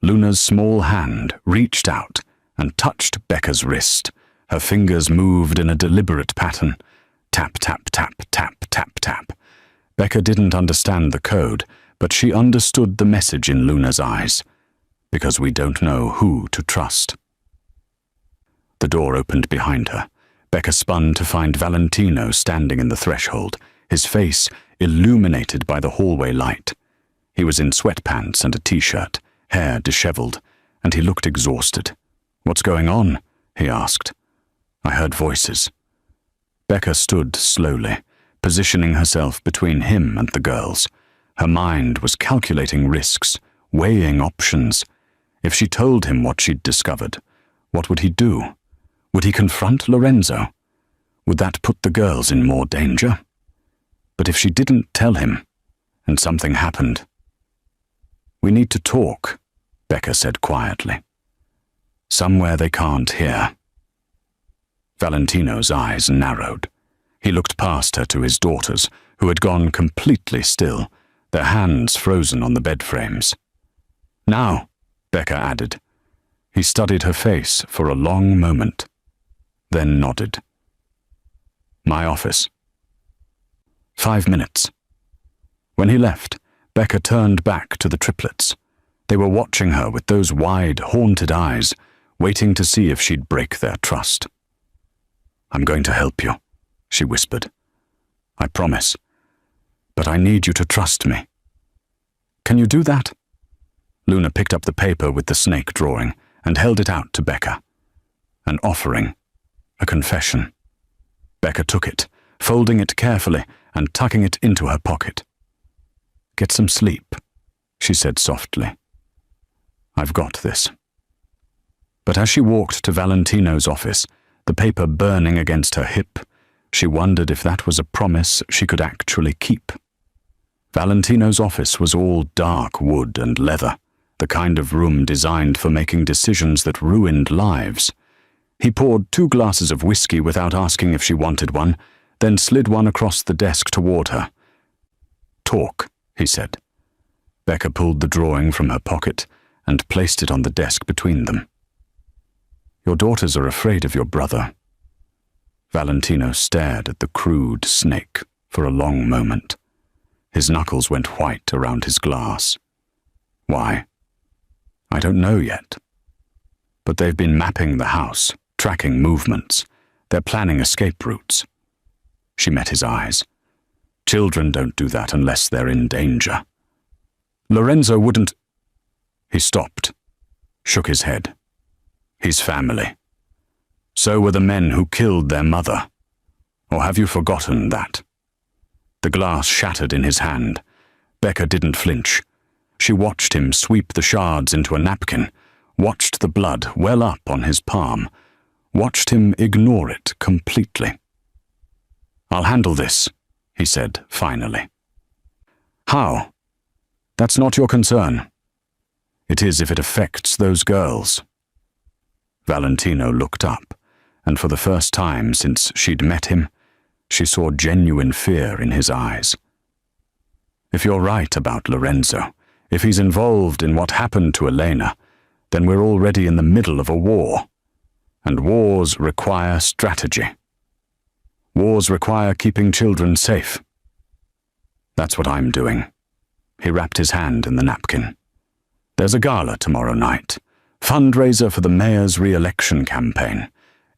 Speaker 1: Luna's small hand reached out and touched Becca's wrist. Her fingers moved in a deliberate pattern. Tap, tap, tap, tap, tap, tap. Becca didn't understand the code, but she understood the message in Luna's eyes. Because we don't know who to trust. The door opened behind her. Becca spun to find Valentino standing in the threshold, his face illuminated by the hallway light. He was in sweatpants and a t-shirt, hair disheveled, and he looked exhausted. "What's going on?" he asked. "I heard voices." Becca stood slowly, positioning herself between him and the girls. Her mind was calculating risks, weighing options. If she told him what she'd discovered, what would he do? Would he confront Lorenzo? Would that put the girls in more danger? But if she didn't tell him, and something happened? "We need to talk," Becca said quietly. "Somewhere they can't hear." Valentino's eyes narrowed. He looked past her to his daughters, who had gone completely still, their hands frozen on the bed frames. "Now," Becca added. He studied her face for a long moment, then nodded. "My office." 5 minutes. When he left, Becca turned back to the triplets. They were watching her with those wide, haunted eyes, waiting to see if she'd break their trust. "I'm going to help you," she whispered. "I promise. But I need you to trust me." "Can you do that?" Luna picked up the paper with the snake drawing and held it out to Becca. An offering, a confession. Becca took it, folding it carefully and tucking it into her pocket. "Get some sleep," she said softly. "I've got this." But as she walked to Valentino's office, the paper burning against her hip, She wondered if that was a promise she could actually keep. Valentino's office was all dark wood and leather, the kind of room designed for making decisions that ruined lives. He poured 2 glasses of whiskey without asking if she wanted one, then slid one across the desk toward her. "Talk," he said. Becca pulled the drawing from her pocket and placed it on the desk between them. "Your daughters are afraid of your brother." Valentino stared at the crude snake for a long moment. His knuckles went white around his glass. "Why?" "I don't know yet. But they've been mapping the house, tracking movements. They're planning escape routes." She met his eyes. "Children don't do that unless they're in danger." "Lorenzo wouldn't—" He stopped, shook his head. "He's family. So were the men who killed their mother. Or have you forgotten that?" The glass shattered in his hand. Becca didn't flinch. She watched him sweep the shards into a napkin, watched the blood well up on his palm, watched him ignore it completely. "I'll handle this," he said finally. "How?" "That's not your concern." "It is if it affects those girls." Valentino looked up, and for the first time since she'd met him, she saw genuine fear in his eyes. "If you're right about Lorenzo, if he's involved in what happened to Elena, then we're already in the middle of a war. And wars require strategy. Wars require keeping children safe. That's what I'm doing." He wrapped his hand in the napkin. "There's a gala tomorrow night, fundraiser for the mayor's re-election campaign.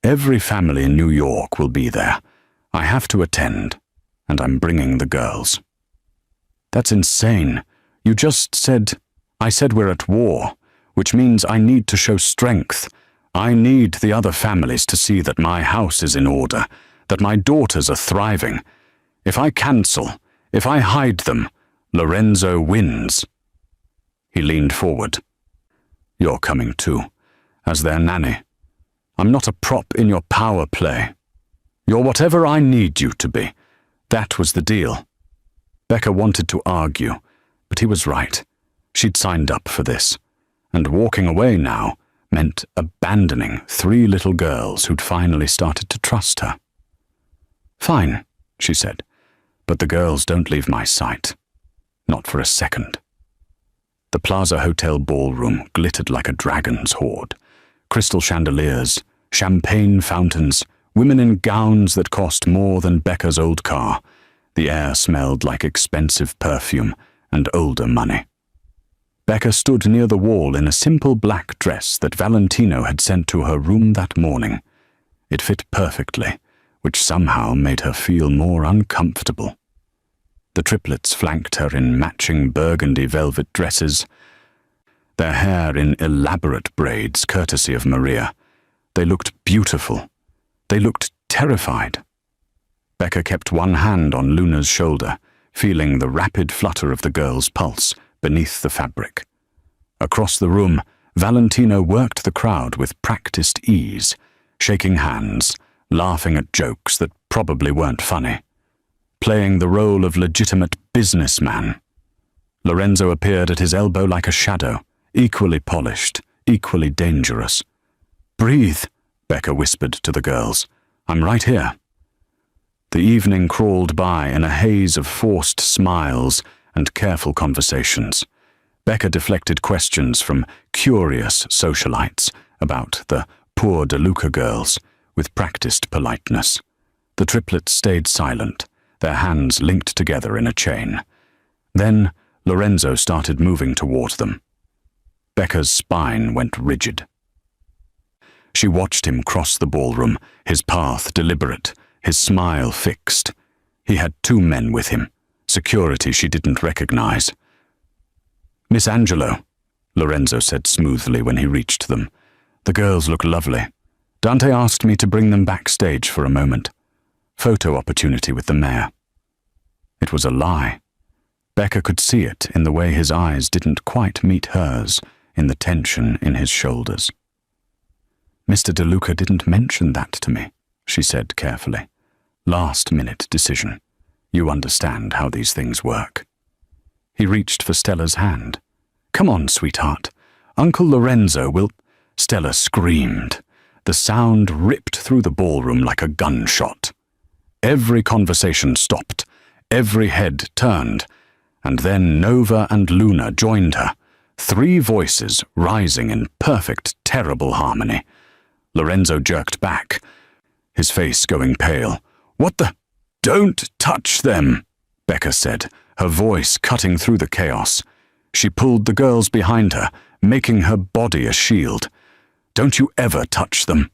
Speaker 1: Every family in New York will be there. I have to attend, and I'm bringing the girls." "That's insane. You just said—" "I said we're at war, which means I need to show strength. I need the other families to see that my house is in order, that my daughters are thriving. If I cancel, if I hide them, Lorenzo wins." He leaned forward. "You're coming too, as their nanny. I'm not a prop in your power play. You're whatever I need you to be. That was the deal." Becca wanted to argue, but he was right. She'd signed up for this, and walking away now meant abandoning 3 little girls who'd finally started to trust her. "Fine," she said, "but the girls don't leave my sight. Not for a second." The Plaza Hotel ballroom glittered like a dragon's hoard. Crystal chandeliers, champagne fountains, women in gowns that cost more than Becca's old car. The air smelled like expensive perfume and older money. Becca stood near the wall in a simple black dress that Valentino had sent to her room that morning. It fit perfectly, which somehow made her feel more uncomfortable. The triplets flanked her in matching burgundy velvet dresses, their hair in elaborate braids courtesy of Maria. They looked beautiful. They looked terrified. Becca kept one hand on Luna's shoulder, feeling the rapid flutter of the girl's pulse beneath the fabric. Across the room, Valentino worked the crowd with practiced ease, shaking hands, laughing at jokes that probably weren't funny, playing the role of legitimate businessman. Lorenzo appeared at his elbow like a shadow, equally polished, equally dangerous. "Breathe," Becca whispered to the girls. "I'm right here." The evening crawled by in a haze of forced smiles and careful conversations. Becca deflected questions from curious socialites about the poor DeLuca girls with practiced politeness. The triplets stayed silent, their hands linked together in a chain. Then Lorenzo started moving toward them. Becca's spine went rigid. She watched him cross the ballroom, his path deliberate, his smile fixed. He had 2 men with him, security she didn't recognize. "Miss Angelo," Lorenzo said smoothly when he reached them. "The girls look lovely. Dante asked me to bring them backstage for a moment. Photo opportunity with the mayor." It was a lie. Becca could see it in the way his eyes didn't quite meet hers, in the tension in his shoulders. "Mr. DeLuca didn't mention that to me," she said carefully. Last-minute decision. You understand how these things work. He reached for Stella's hand. "Come on, sweetheart. Uncle Lorenzo will—" Stella screamed. The sound ripped through the ballroom like a gunshot. Every conversation stopped. Every head turned. And then Nova and Luna joined her. 3 voices rising in perfect, terrible harmony. Lorenzo jerked back, his face going pale. "What the— Don't touch them," Becca said, her voice cutting through the chaos. She pulled the girls behind her, making her body a shield. "Don't you ever touch them."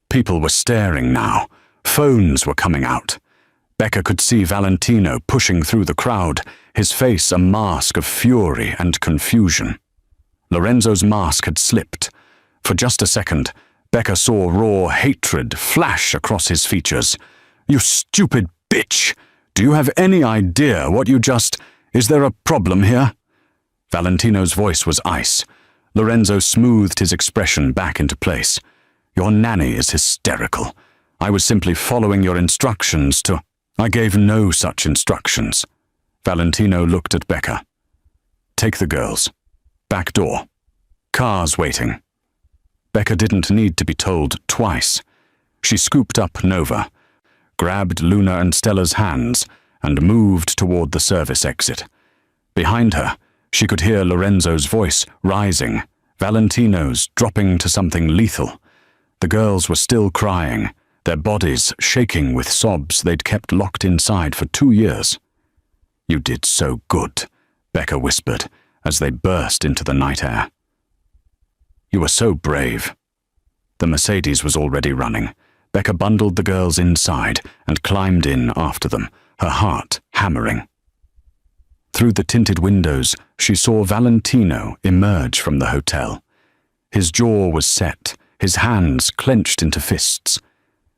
Speaker 1: People were staring now. Phones were coming out. Becca could see Valentino pushing through the crowd, his face a mask of fury and confusion. Lorenzo's mask had slipped. For just a second, Becca saw raw hatred flash across his features. "You stupid bitch! Do you have any idea what you just— Is there a problem here?" Valentino's voice was ice. Lorenzo smoothed his expression back into place. "Your nanny is hysterical. I was simply following your instructions to—" "I gave no such instructions." Valentino looked at Becca. "Take the girls. Back door. Cars waiting." Becca didn't need to be told twice. She scooped up Nova, grabbed Luna and Stella's hands, and moved toward the service exit. Behind her, she could hear Lorenzo's voice rising, Valentino's dropping to something lethal. The girls were still crying, their bodies shaking with sobs they'd kept locked inside for 2 years. "You did so good," Becca whispered as they burst into the night air. "You were so brave." The Mercedes was already running. Becca bundled the girls inside and climbed in after them, her heart hammering. Through the tinted windows, she saw Valentino emerge from the hotel. His jaw was set, his hands clenched into fists.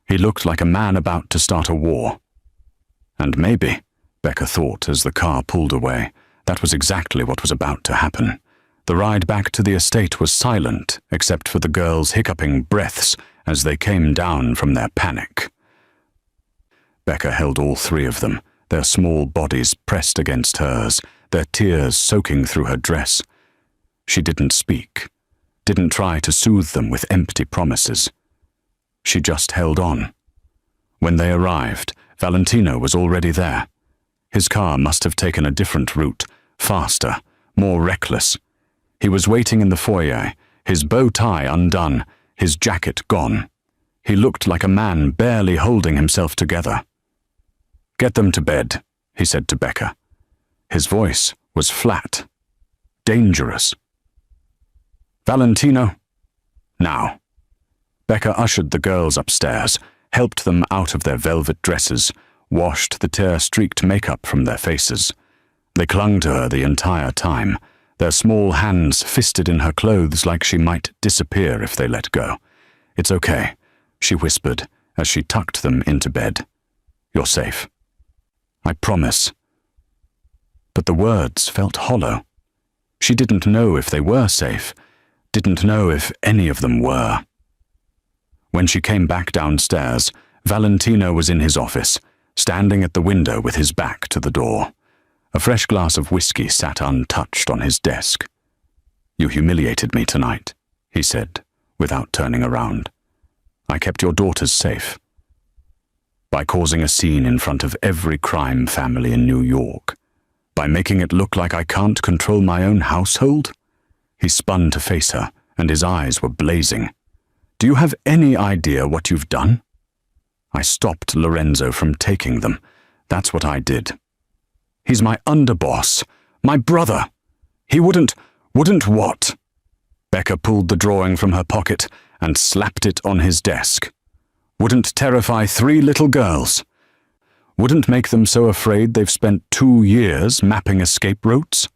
Speaker 1: He looked like a man about to start a war. And maybe, Becca thought as the car pulled away, that was exactly what was about to happen. The ride back to the estate was silent, except for the girls' hiccuping breaths as they came down from their panic. Becca held all 3 of them, their small bodies pressed against hers, their tears soaking through her dress. She didn't speak, didn't try to soothe them with empty promises. She just held on. When they arrived, Valentino was already there. His car must have taken a different route, faster, more reckless. He was waiting in the foyer, his bow tie undone, his jacket gone. He looked like a man barely holding himself together. "Get them to bed," he said to Becca. His voice was flat, dangerous. "Valentino, now." Becca ushered the girls upstairs, helped them out of their velvet dresses, washed the tear-streaked makeup from their faces. They clung to her the entire time, their small hands fisted in her clothes like she might disappear if they let go. "It's okay," she whispered as she tucked them into bed. "You're safe. I promise." But the words felt hollow. She didn't know if they were safe, didn't know if any of them were. When she came back downstairs, Valentino was in his office, standing at the window with his back to the door. A fresh glass of whiskey sat untouched on his desk. "You humiliated me tonight," he said, without turning around. "I kept your daughters safe. By causing a scene in front of every crime family in New York. By making it look like I can't control my own household." He spun to face her, and his eyes were blazing. "Do you have any idea what you've done?" "I stopped Lorenzo from taking them. That's what I did." "He's my underboss, my brother. He wouldn't what?" Becca pulled the drawing from her pocket and slapped it on his desk. "Wouldn't terrify 3 little girls. Wouldn't make them so afraid they've spent 2 years mapping escape routes?"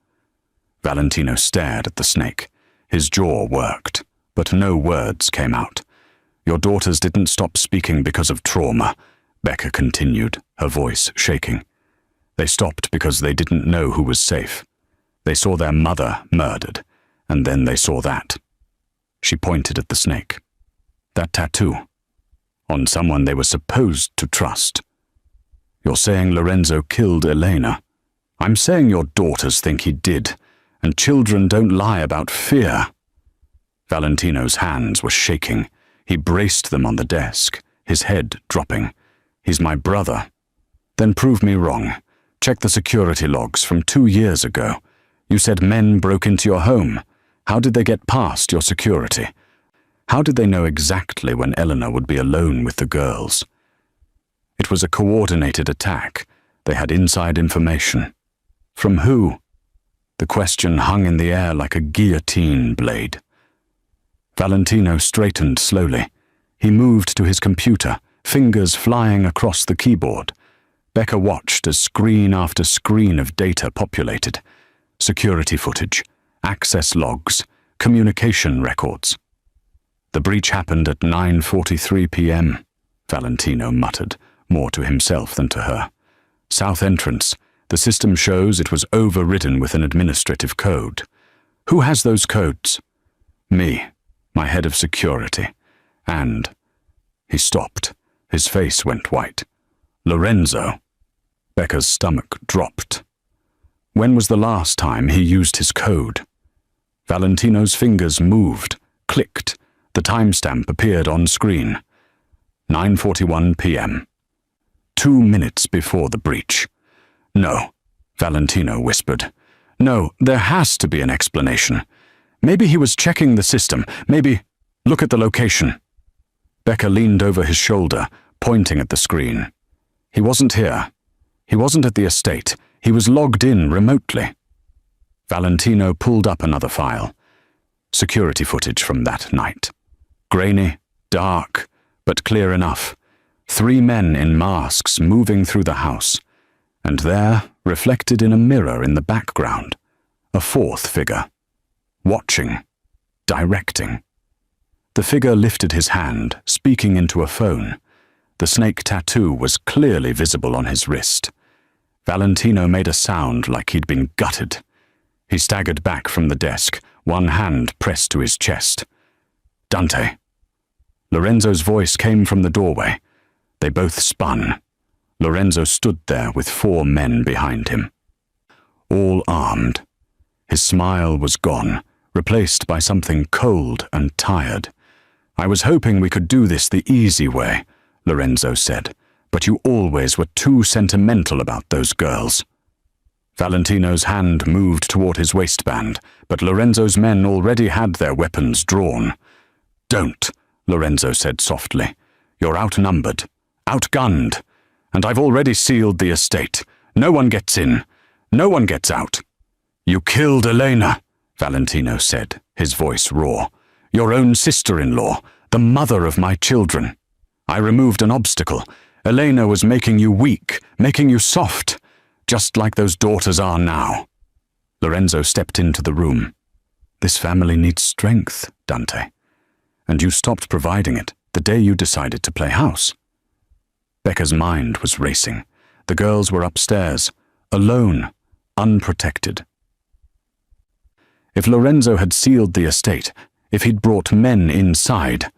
Speaker 1: Valentino stared at the snake. His jaw worked, but no words came out. "Your daughters didn't stop speaking because of trauma," Becca continued, her voice shaking. "They stopped because they didn't know who was safe. They saw their mother murdered, and then they saw that." She pointed at the snake. "That tattoo. on someone they were supposed to trust. You're saying Lorenzo killed Elena. I'm saying your daughters think he did, and children don't lie about fear. Valentino's hands were shaking. He braced them on the desk, his head dropping. He's my brother. Then prove me wrong. Check the security logs from 2 years ago. You said men broke into your home. How did they get past your security? How did they know exactly when Eleanor would be alone with the girls? It was a coordinated attack. They had inside information. From who? The question hung in the air like a guillotine blade. Valentino straightened slowly. He moved to his computer, fingers flying across the keyboard. Becca watched as screen after screen of data populated. Security footage, access logs, communication records. The breach happened at 9:43 p.m., Valentino muttered, more to himself than to her. South entrance. The system shows it was overridden with an administrative code. Who has those codes? Me, my head of security. And... He stopped. His face went white. Lorenzo. Becca's stomach dropped. When was the last time he used his code? Valentino's fingers moved, clicked. The timestamp appeared on screen. 9:41 p.m. 2 minutes before the breach. No, Valentino whispered. No, there has to be an explanation. Maybe he was checking the system. Maybe... Look at the location. Becca leaned over his shoulder, pointing at the screen. He wasn't here. He wasn't at the estate. He was logged in remotely. Valentino pulled up another file. Security footage from that night. Grainy, dark, but clear enough. 3 men in masks moving through the house. And there, reflected in a mirror in the background, a 4th figure. Watching. Directing. The figure lifted his hand, speaking into a phone. The snake tattoo was clearly visible on his wrist. Valentino made a sound like he'd been gutted. He staggered back from the desk, one hand pressed to his chest. Dante. Lorenzo's voice came from the doorway. They both spun. Lorenzo stood there with 4 men behind him. All armed. His smile was gone, replaced by something cold and tired. I was hoping we could do this the easy way, Lorenzo said, but you always were too sentimental about those girls. Valentino's hand moved toward his waistband, but Lorenzo's men already had their weapons drawn. Don't, Lorenzo said softly. You're outnumbered, outgunned, and I've already sealed the estate. No one gets in. No one gets out. You killed Elena, Valentino said, his voice raw. Your own sister-in-law, the mother of my children. I removed an obstacle. Elena was making you weak, making you soft, just like those daughters are now. Lorenzo stepped into the room. This family needs strength, Dante. And you stopped providing it the day you decided to play house. Becca's mind was racing. The girls were upstairs, alone, unprotected. If Lorenzo had sealed the estate, if he'd brought men inside,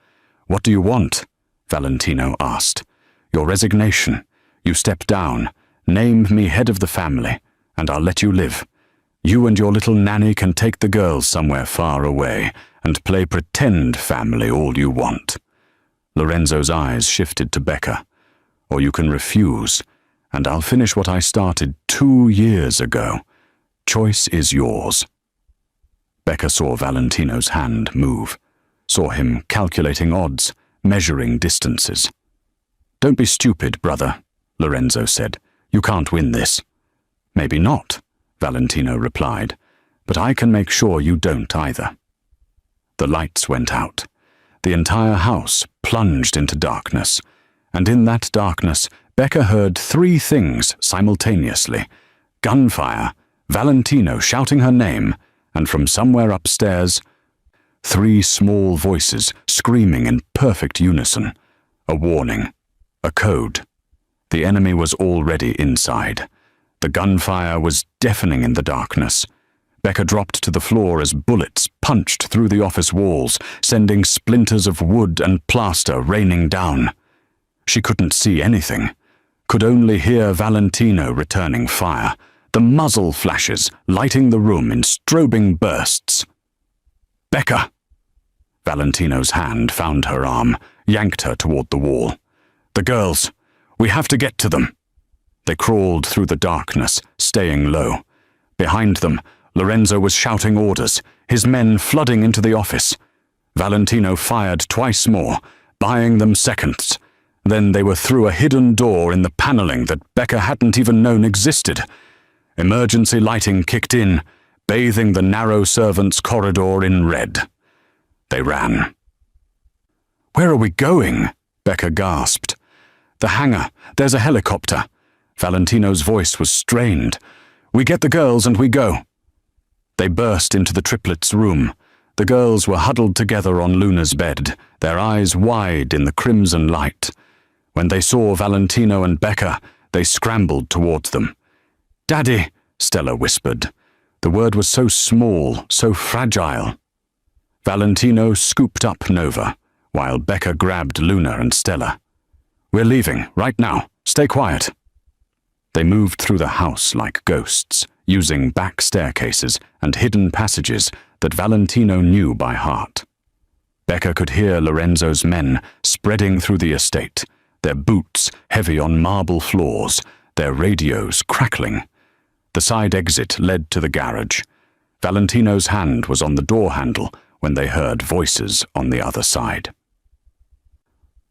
Speaker 1: what do you want? Valentino asked. Your resignation. You step down, name me head of the family, and I'll let you live. You and your little nanny can take the girls somewhere far away and play pretend family all you want. Lorenzo's eyes shifted to Becca. Or you can refuse, and I'll finish what I started 2 years ago. Choice is yours. Becca saw Valentino's hand move, saw him calculating odds, measuring distances. Don't be stupid, brother, Lorenzo said. You can't win this. Maybe not, Valentino replied, but I can make sure you don't either. The lights went out. The entire house plunged into darkness, and in that darkness, Becca heard 3 things simultaneously. Gunfire, Valentino shouting her name, and from somewhere upstairs, 3 small voices screaming in perfect unison. A warning. A code. The enemy was already inside. The gunfire was deafening in the darkness. Becca dropped to the floor as bullets punched through the office walls, sending splinters of wood and plaster raining down. She couldn't see anything, could only hear Valentino returning fire, the muzzle flashes lighting the room in strobing bursts. "Becca!" Valentino's hand found her arm, yanked her toward the wall. "The girls! We have to get to them!" They crawled through the darkness, staying low. Behind them, Lorenzo was shouting orders, his men flooding into the office. Valentino fired twice more, buying them seconds. Then they were through a hidden door in the paneling that Becca hadn't even known existed. Emergency lighting kicked in, bathing the narrow servants' corridor in red. They ran. "Where are we going?" Becca gasped. "The hangar. There's a helicopter." Valentino's voice was strained. "We get the girls and we go." They burst into the triplets' room. The girls were huddled together on Luna's bed, their eyes wide in the crimson light. When they saw Valentino and Becca, they scrambled towards them. "Daddy," Stella whispered. The word was so small, so fragile. Valentino scooped up Nova, while Becca grabbed Luna and Stella. "We're leaving, right now. Stay quiet." They moved through the house like ghosts, using back staircases and hidden passages that Valentino knew by heart. Becca could hear Lorenzo's men spreading through the estate, their boots heavy on marble floors, their radios crackling. The side exit led to the garage. Valentino's hand was on the door handle when they heard voices on the other side.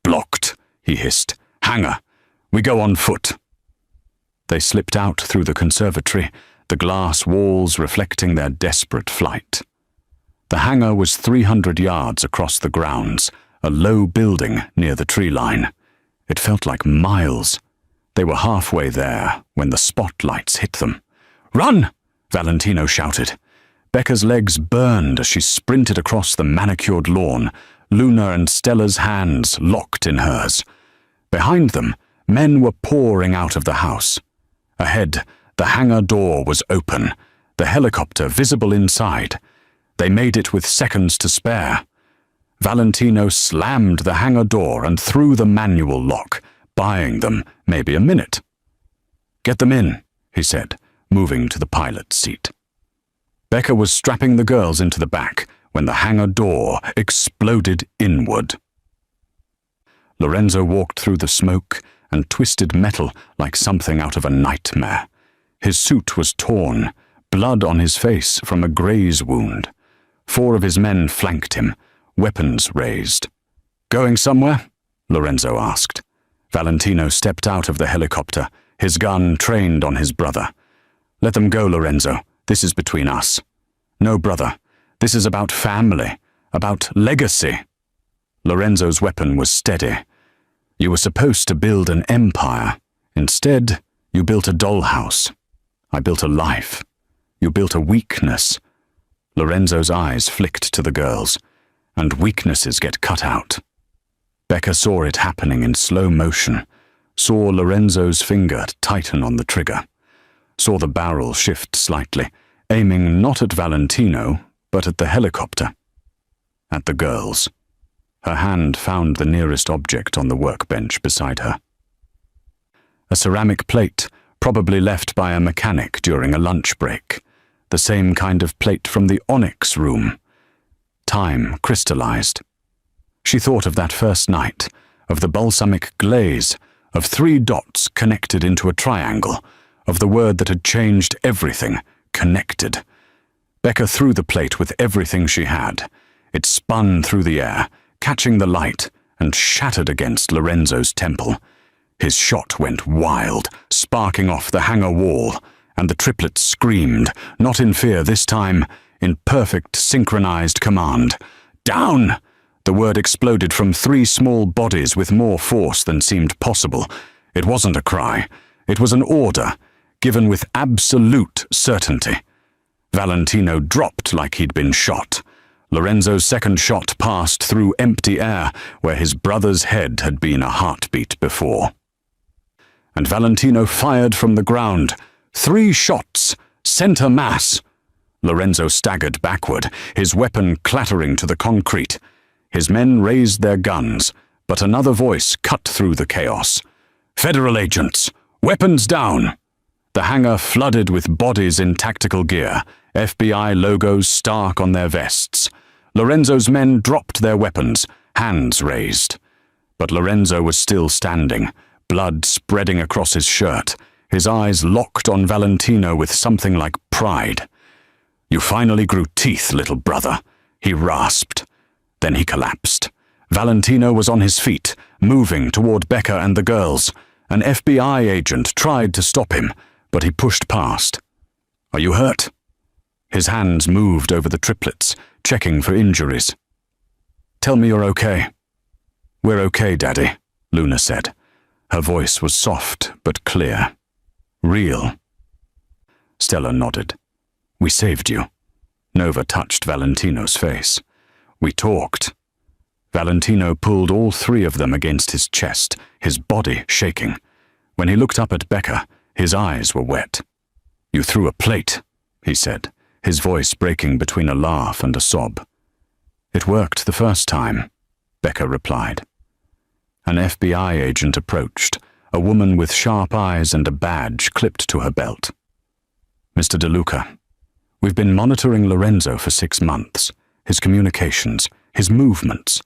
Speaker 1: "Blocked," he hissed. "Hangar. We go on foot." They slipped out through the conservatory, the glass walls reflecting their desperate flight. The hangar was 300 yards across the grounds, a low building near the tree line. It felt like miles. They were halfway there when the spotlights hit them. "Run!" Valentino shouted. Becca's legs burned as she sprinted across the manicured lawn, Luna and Stella's hands locked in hers. Behind them, men were pouring out of the house. Ahead, the hangar door was open, the helicopter visible inside. They made it with seconds to spare. Valentino slammed the hangar door and threw the manual lock, buying them maybe a minute. "Get them in," he said, moving to the pilot's seat. Becca was strapping the girls into the back when the hangar door exploded inward. Lorenzo walked through the smoke and twisted metal like something out of a nightmare. His suit was torn, blood on his face from a graze wound. 4 of his men flanked him, weapons raised. "Going somewhere?" Lorenzo asked. Valentino stepped out of the helicopter, his gun trained on his brother. "Let them go, Lorenzo. This is between us." "No, brother. This is about family, about legacy." Lorenzo's weapon was steady. "You were supposed to build an empire. Instead, you built a dollhouse. I built a life. You built a weakness." Lorenzo's eyes flicked to the girls, and weaknesses get cut out. Becca saw it happening in slow motion, saw Lorenzo's finger tighten on the trigger, saw the barrel shift slightly, aiming not at Valentino, but at the helicopter. At the girls. Her hand found the nearest object on the workbench beside her. A ceramic plate, probably left by a mechanic during a lunch break. The same kind of plate from the Onyx room. Time crystallized. She thought of that first night, of the balsamic glaze, of 3 dots connected into a triangle, of the word that had changed everything, connected. Becca threw the plate with everything she had. It spun through the air, catching the light, and shattered against Lorenzo's temple. His shot went wild, sparking off the hangar wall, and the triplets screamed, not in fear this time, in perfect synchronized command. "Down!" The word exploded from 3 small bodies with more force than seemed possible. It wasn't a cry. It was an order, given with absolute certainty. Valentino dropped like he'd been shot. Lorenzo's second shot passed through empty air where his brother's head had been a heartbeat before. And Valentino fired from the ground. 3 shots, center mass. Lorenzo staggered backward, his weapon clattering to the concrete. His men raised their guns, But another voice cut through the chaos. "Federal agents! Weapons down!" The hangar flooded with bodies in tactical gear, FBI logos stark on their vests. Lorenzo's men dropped their weapons, hands raised. But Lorenzo was still standing, blood spreading across his shirt, his eyes locked on Valentino with something like pride. "You finally grew teeth, little brother," he rasped. Then he collapsed. Valentino was on his feet, moving toward Becca and the girls. An FBI agent tried to stop him, but he pushed past. "Are you hurt?" His hands moved over the triplets, checking for injuries. "Tell me you're okay." "We're okay, Daddy," Luna said. Her voice was soft but clear. "Real." Stella nodded. "We saved you." Nova touched Valentino's face. "We talked." Valentino pulled all three of them against his chest, his body shaking. When he looked up at Becca, his eyes were wet. "You threw a plate," he said, his voice breaking between a laugh and a sob. "It worked the first time," Becca replied. An FBI agent approached, a woman with sharp eyes and a badge clipped to her belt. "Mr. DeLuca, we've been monitoring Lorenzo for 6 months, his communications, his movements.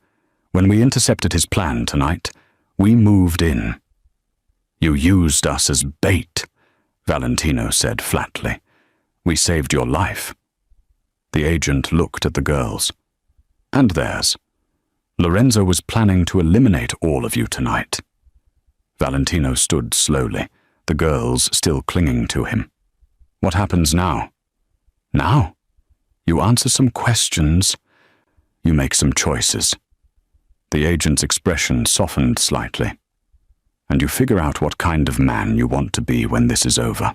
Speaker 1: When we intercepted his plan tonight, we moved in." "You used us as bait," Valentino said flatly. "We saved your life." The agent looked at the girls. "And theirs. Lorenzo was planning to eliminate all of you tonight." Valentino stood slowly, the girls still clinging to him. "What happens now?" "Now? You answer some questions. You make some choices." The agent's expression softened slightly. "And you figure out what kind of man you want to be when this is over."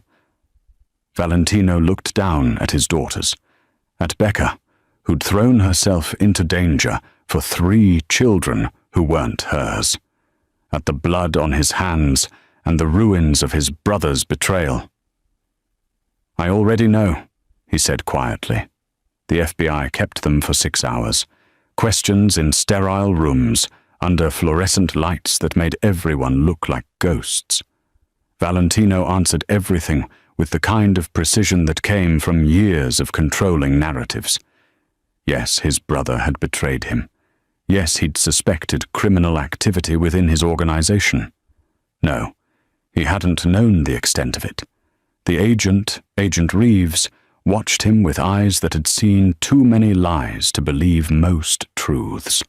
Speaker 1: Valentino looked down at his daughters, at Becca, who'd thrown herself into danger for 3 children who weren't hers, at the blood on his hands and the ruins of his brother's betrayal. "I already know," he said quietly. The FBI kept them for 6 hours. Questions in sterile rooms, under fluorescent lights that made everyone look like ghosts. Valentino answered everything with the kind of precision that came from years of controlling narratives. Yes, his brother had betrayed him. Yes, he'd suspected criminal activity within his organization. No, he hadn't known the extent of it. The agent, Agent Reeves, watched him with eyes that had seen too many lies to believe most truths.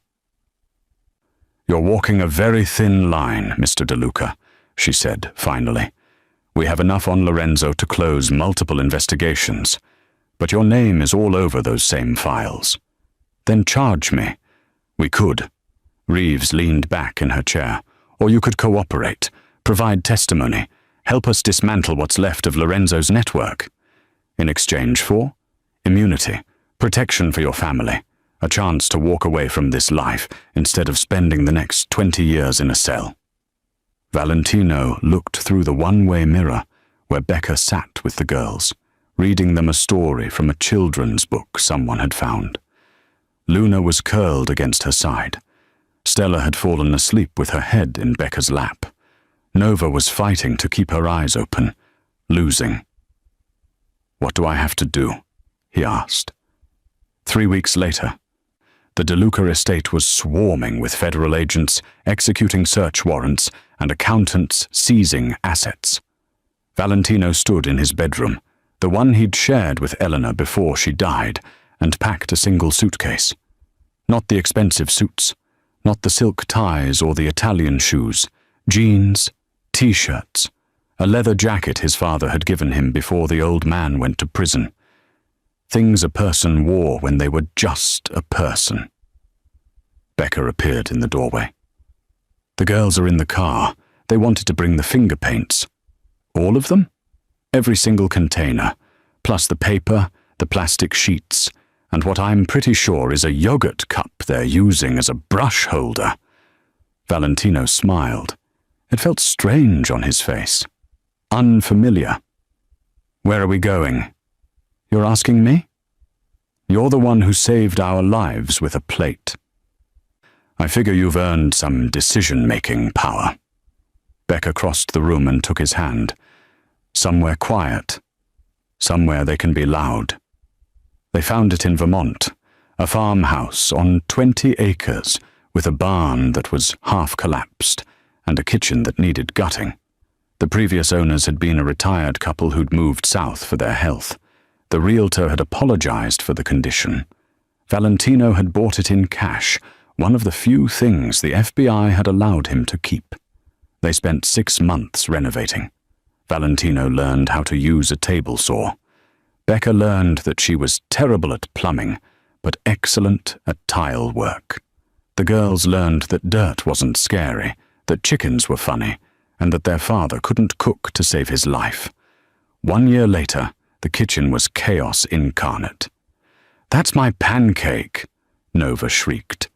Speaker 1: "You're walking a very thin line, Mr. DeLuca," she said finally. "We have enough on Lorenzo to close multiple investigations, but your name is all over those same files. Then charge me." "We could." Reeves leaned back in her chair. "Or you could cooperate, provide testimony, help us dismantle what's left of Lorenzo's network. In exchange for immunity, protection for your family, a chance to walk away from this life instead of spending the next 20 years in a cell." Valentino looked through the one-way mirror where Becca sat with the girls, reading them a story from a children's book someone had found. Luna was curled against her side. Stella had fallen asleep with her head in Becca's lap. Nova was fighting to keep her eyes open, losing. "What do I have to do?" he asked. 3 weeks later, the DeLuca estate was swarming with federal agents executing search warrants and accountants seizing assets. Valentino stood in his bedroom, the one he'd shared with Eleanor before she died, and packed a single suitcase. Not the expensive suits, not the silk ties or the Italian shoes, jeans, t-shirts, a leather jacket his father had given him before the old man went to prison. Things a person wore when they were just a person. Becca appeared in the doorway. "The girls are in the car. They wanted to bring the finger paints." "All of them?" "Every single container, plus the paper, the plastic sheets, and what I'm pretty sure is a yogurt cup they're using as a brush holder." Valentino smiled. It felt strange on his face. Unfamiliar. "Where are we going?" "You're asking me?" "You're the one who saved our lives with a plate." I figure you've earned some decision-making power." Becca crossed the room and took his hand. "Somewhere quiet. Somewhere they can be loud." They found it in Vermont, a farmhouse on 20 acres, with a barn that was half collapsed and a kitchen that needed gutting. The previous owners had been a retired couple who'd moved south for their health. The realtor had apologized for the condition. Valentino had bought it in cash, one of the few things the FBI had allowed him to keep. They spent 6 months renovating. Valentino learned how to use a table saw. Becca learned that she was terrible at plumbing, but excellent at tile work. The girls learned that dirt wasn't scary, that chickens were funny, and that their father couldn't cook to save his life. 1 year later, the kitchen was chaos incarnate. "That's my pancake," Nova shrieked,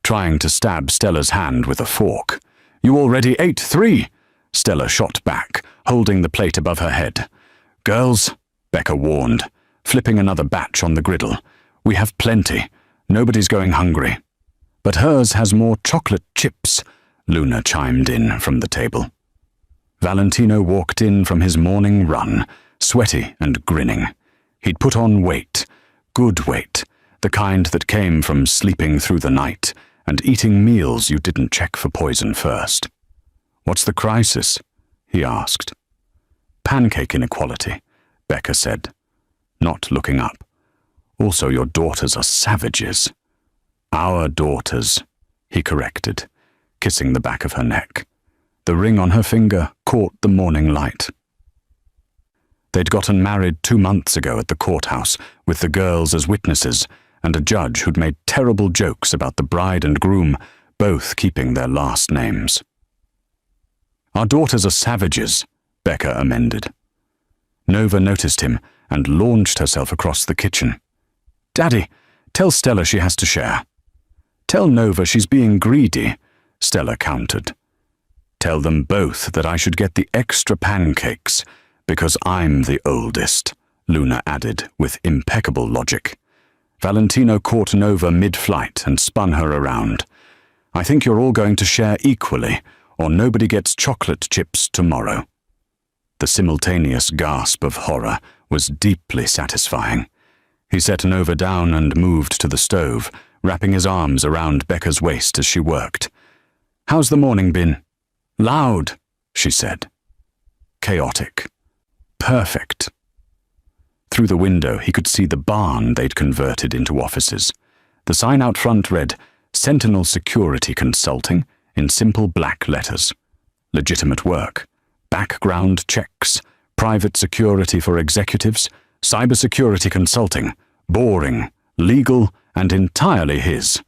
Speaker 1: trying to stab Stella's hand with a fork. "You already ate 3, Stella shot back, holding the plate above her head. "Girls," Becca warned, flipping another batch on the griddle, "we have plenty. Nobody's going hungry." "But hers has more chocolate chips," Luna chimed in from the table. Valentino walked in from his morning run, sweaty and grinning. He'd put on weight, good weight, the kind that came from sleeping through the night and eating meals you didn't check for poison first. "What's the crisis?" he asked. "Pancake inequality," Becca said, not looking up. "Also, your daughters are savages." "Our daughters," he corrected, kissing the back of her neck. The ring on her finger caught the morning light. They'd gotten married 2 months ago at the courthouse, with the girls as witnesses, and a judge who'd made terrible jokes about the bride and groom, both keeping their last names. "Our daughters are savages," Becca amended. Nova noticed him and launched herself across the kitchen. "Daddy, tell Stella she has to share." "Tell Nova she's being greedy," Stella countered. "Tell them both that I should get the extra pancakes, because I'm the oldest," Luna added with impeccable logic. Valentino caught Nova mid-flight and spun her around. "I think you're all going to share equally, or nobody gets chocolate chips tomorrow." The simultaneous gasp of horror was deeply satisfying. He set Nova down and moved to the stove, wrapping his arms around Becca's waist as she worked. "How's the morning been?" "Loud," she said. "Chaotic. Perfect." Through the window, he could see the barn they'd converted into offices. The sign out front read, "Sentinel Security Consulting," in simple black letters. Legitimate work. Background checks. Private security for executives. Cybersecurity consulting. Boring. Legal and entirely his.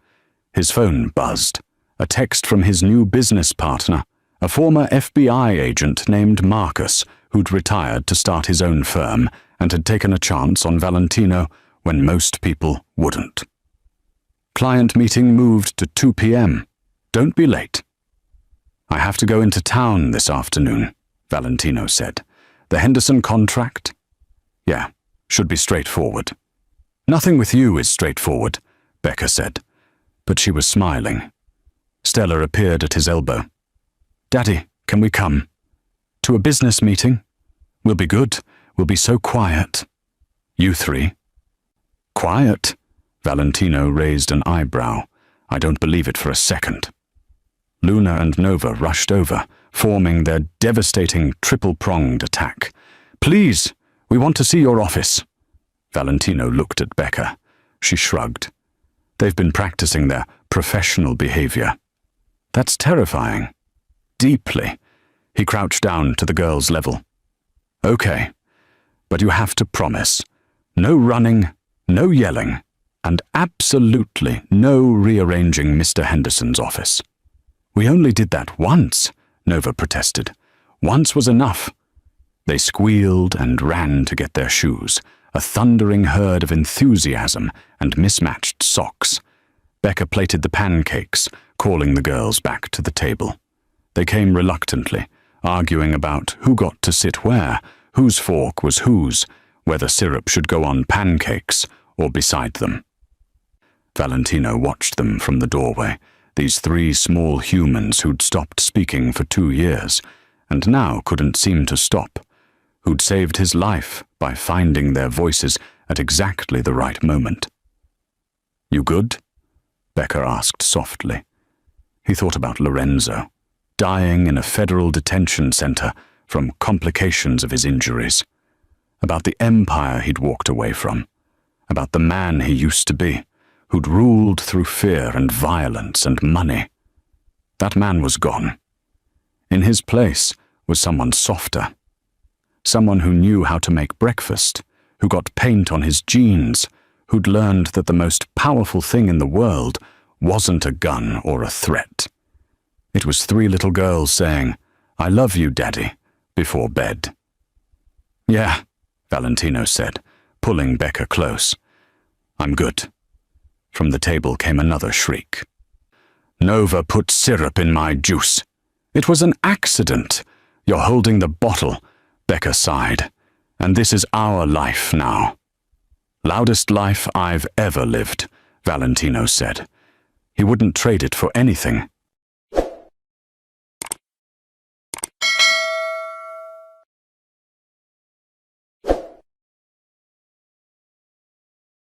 Speaker 1: His phone buzzed. A text from his new business partner, a former FBI agent named Marcus, who'd retired to start his own firm and had taken a chance on Valentino when most people wouldn't. "Client meeting moved to 2 p.m. Don't be late." "I have to go into town this afternoon," Valentino said. "The Henderson contract?" "Yeah, should be straightforward." "Nothing with you is straightforward," Becca said, but she was smiling. Stella appeared at his elbow. "Daddy, can we come?" "To a business meeting?" "We'll be good. We'll be so quiet." "You 3? "Quiet?" Valentino raised an eyebrow. "I don't believe it for a second." Luna and Nova rushed over, forming their devastating triple-pronged attack. "Please, we want to see your office." Valentino looked at Becca. She shrugged. "They've been practicing their professional behavior." "That's terrifying." "Deeply." He crouched down to the girl's level. "Okay, but you have to promise. No running, no yelling, and absolutely no rearranging Mr. Henderson's office." "We only did that once," Nova protested. "Once was enough." They squealed and ran to get their shoes, a thundering herd of enthusiasm and mismatched socks. Becca plated the pancakes, calling the girls back to the table. They came reluctantly, arguing about who got to sit where, whose fork was whose, whether syrup should go on pancakes or beside them. Valentino watched them from the doorway, these three small humans who'd stopped speaking for 2 years, and now couldn't seem to stop, who'd saved his life by finding their voices at exactly the right moment. "You good?" Becker asked softly. He thought about Lorenzo, dying in a federal detention center from complications of his injuries, about the empire he'd walked away from, about the man he used to be, who'd ruled through fear and violence and money. That man was gone. In his place was someone softer, someone who knew how to make breakfast, who got paint on his jeans, who'd learned that the most powerful thing in the world wasn't a gun or a threat. It was 3 little girls saying, "I love you, Daddy," before bed. "Yeah," Valentino said, pulling Becker close. "I'm good." From the table came another shriek. "Nova put syrup in my juice. It was an accident. You're holding the bottle," Becker sighed. "And this is our life now." "Loudest life I've ever lived," Valentino said. He wouldn't trade it for anything.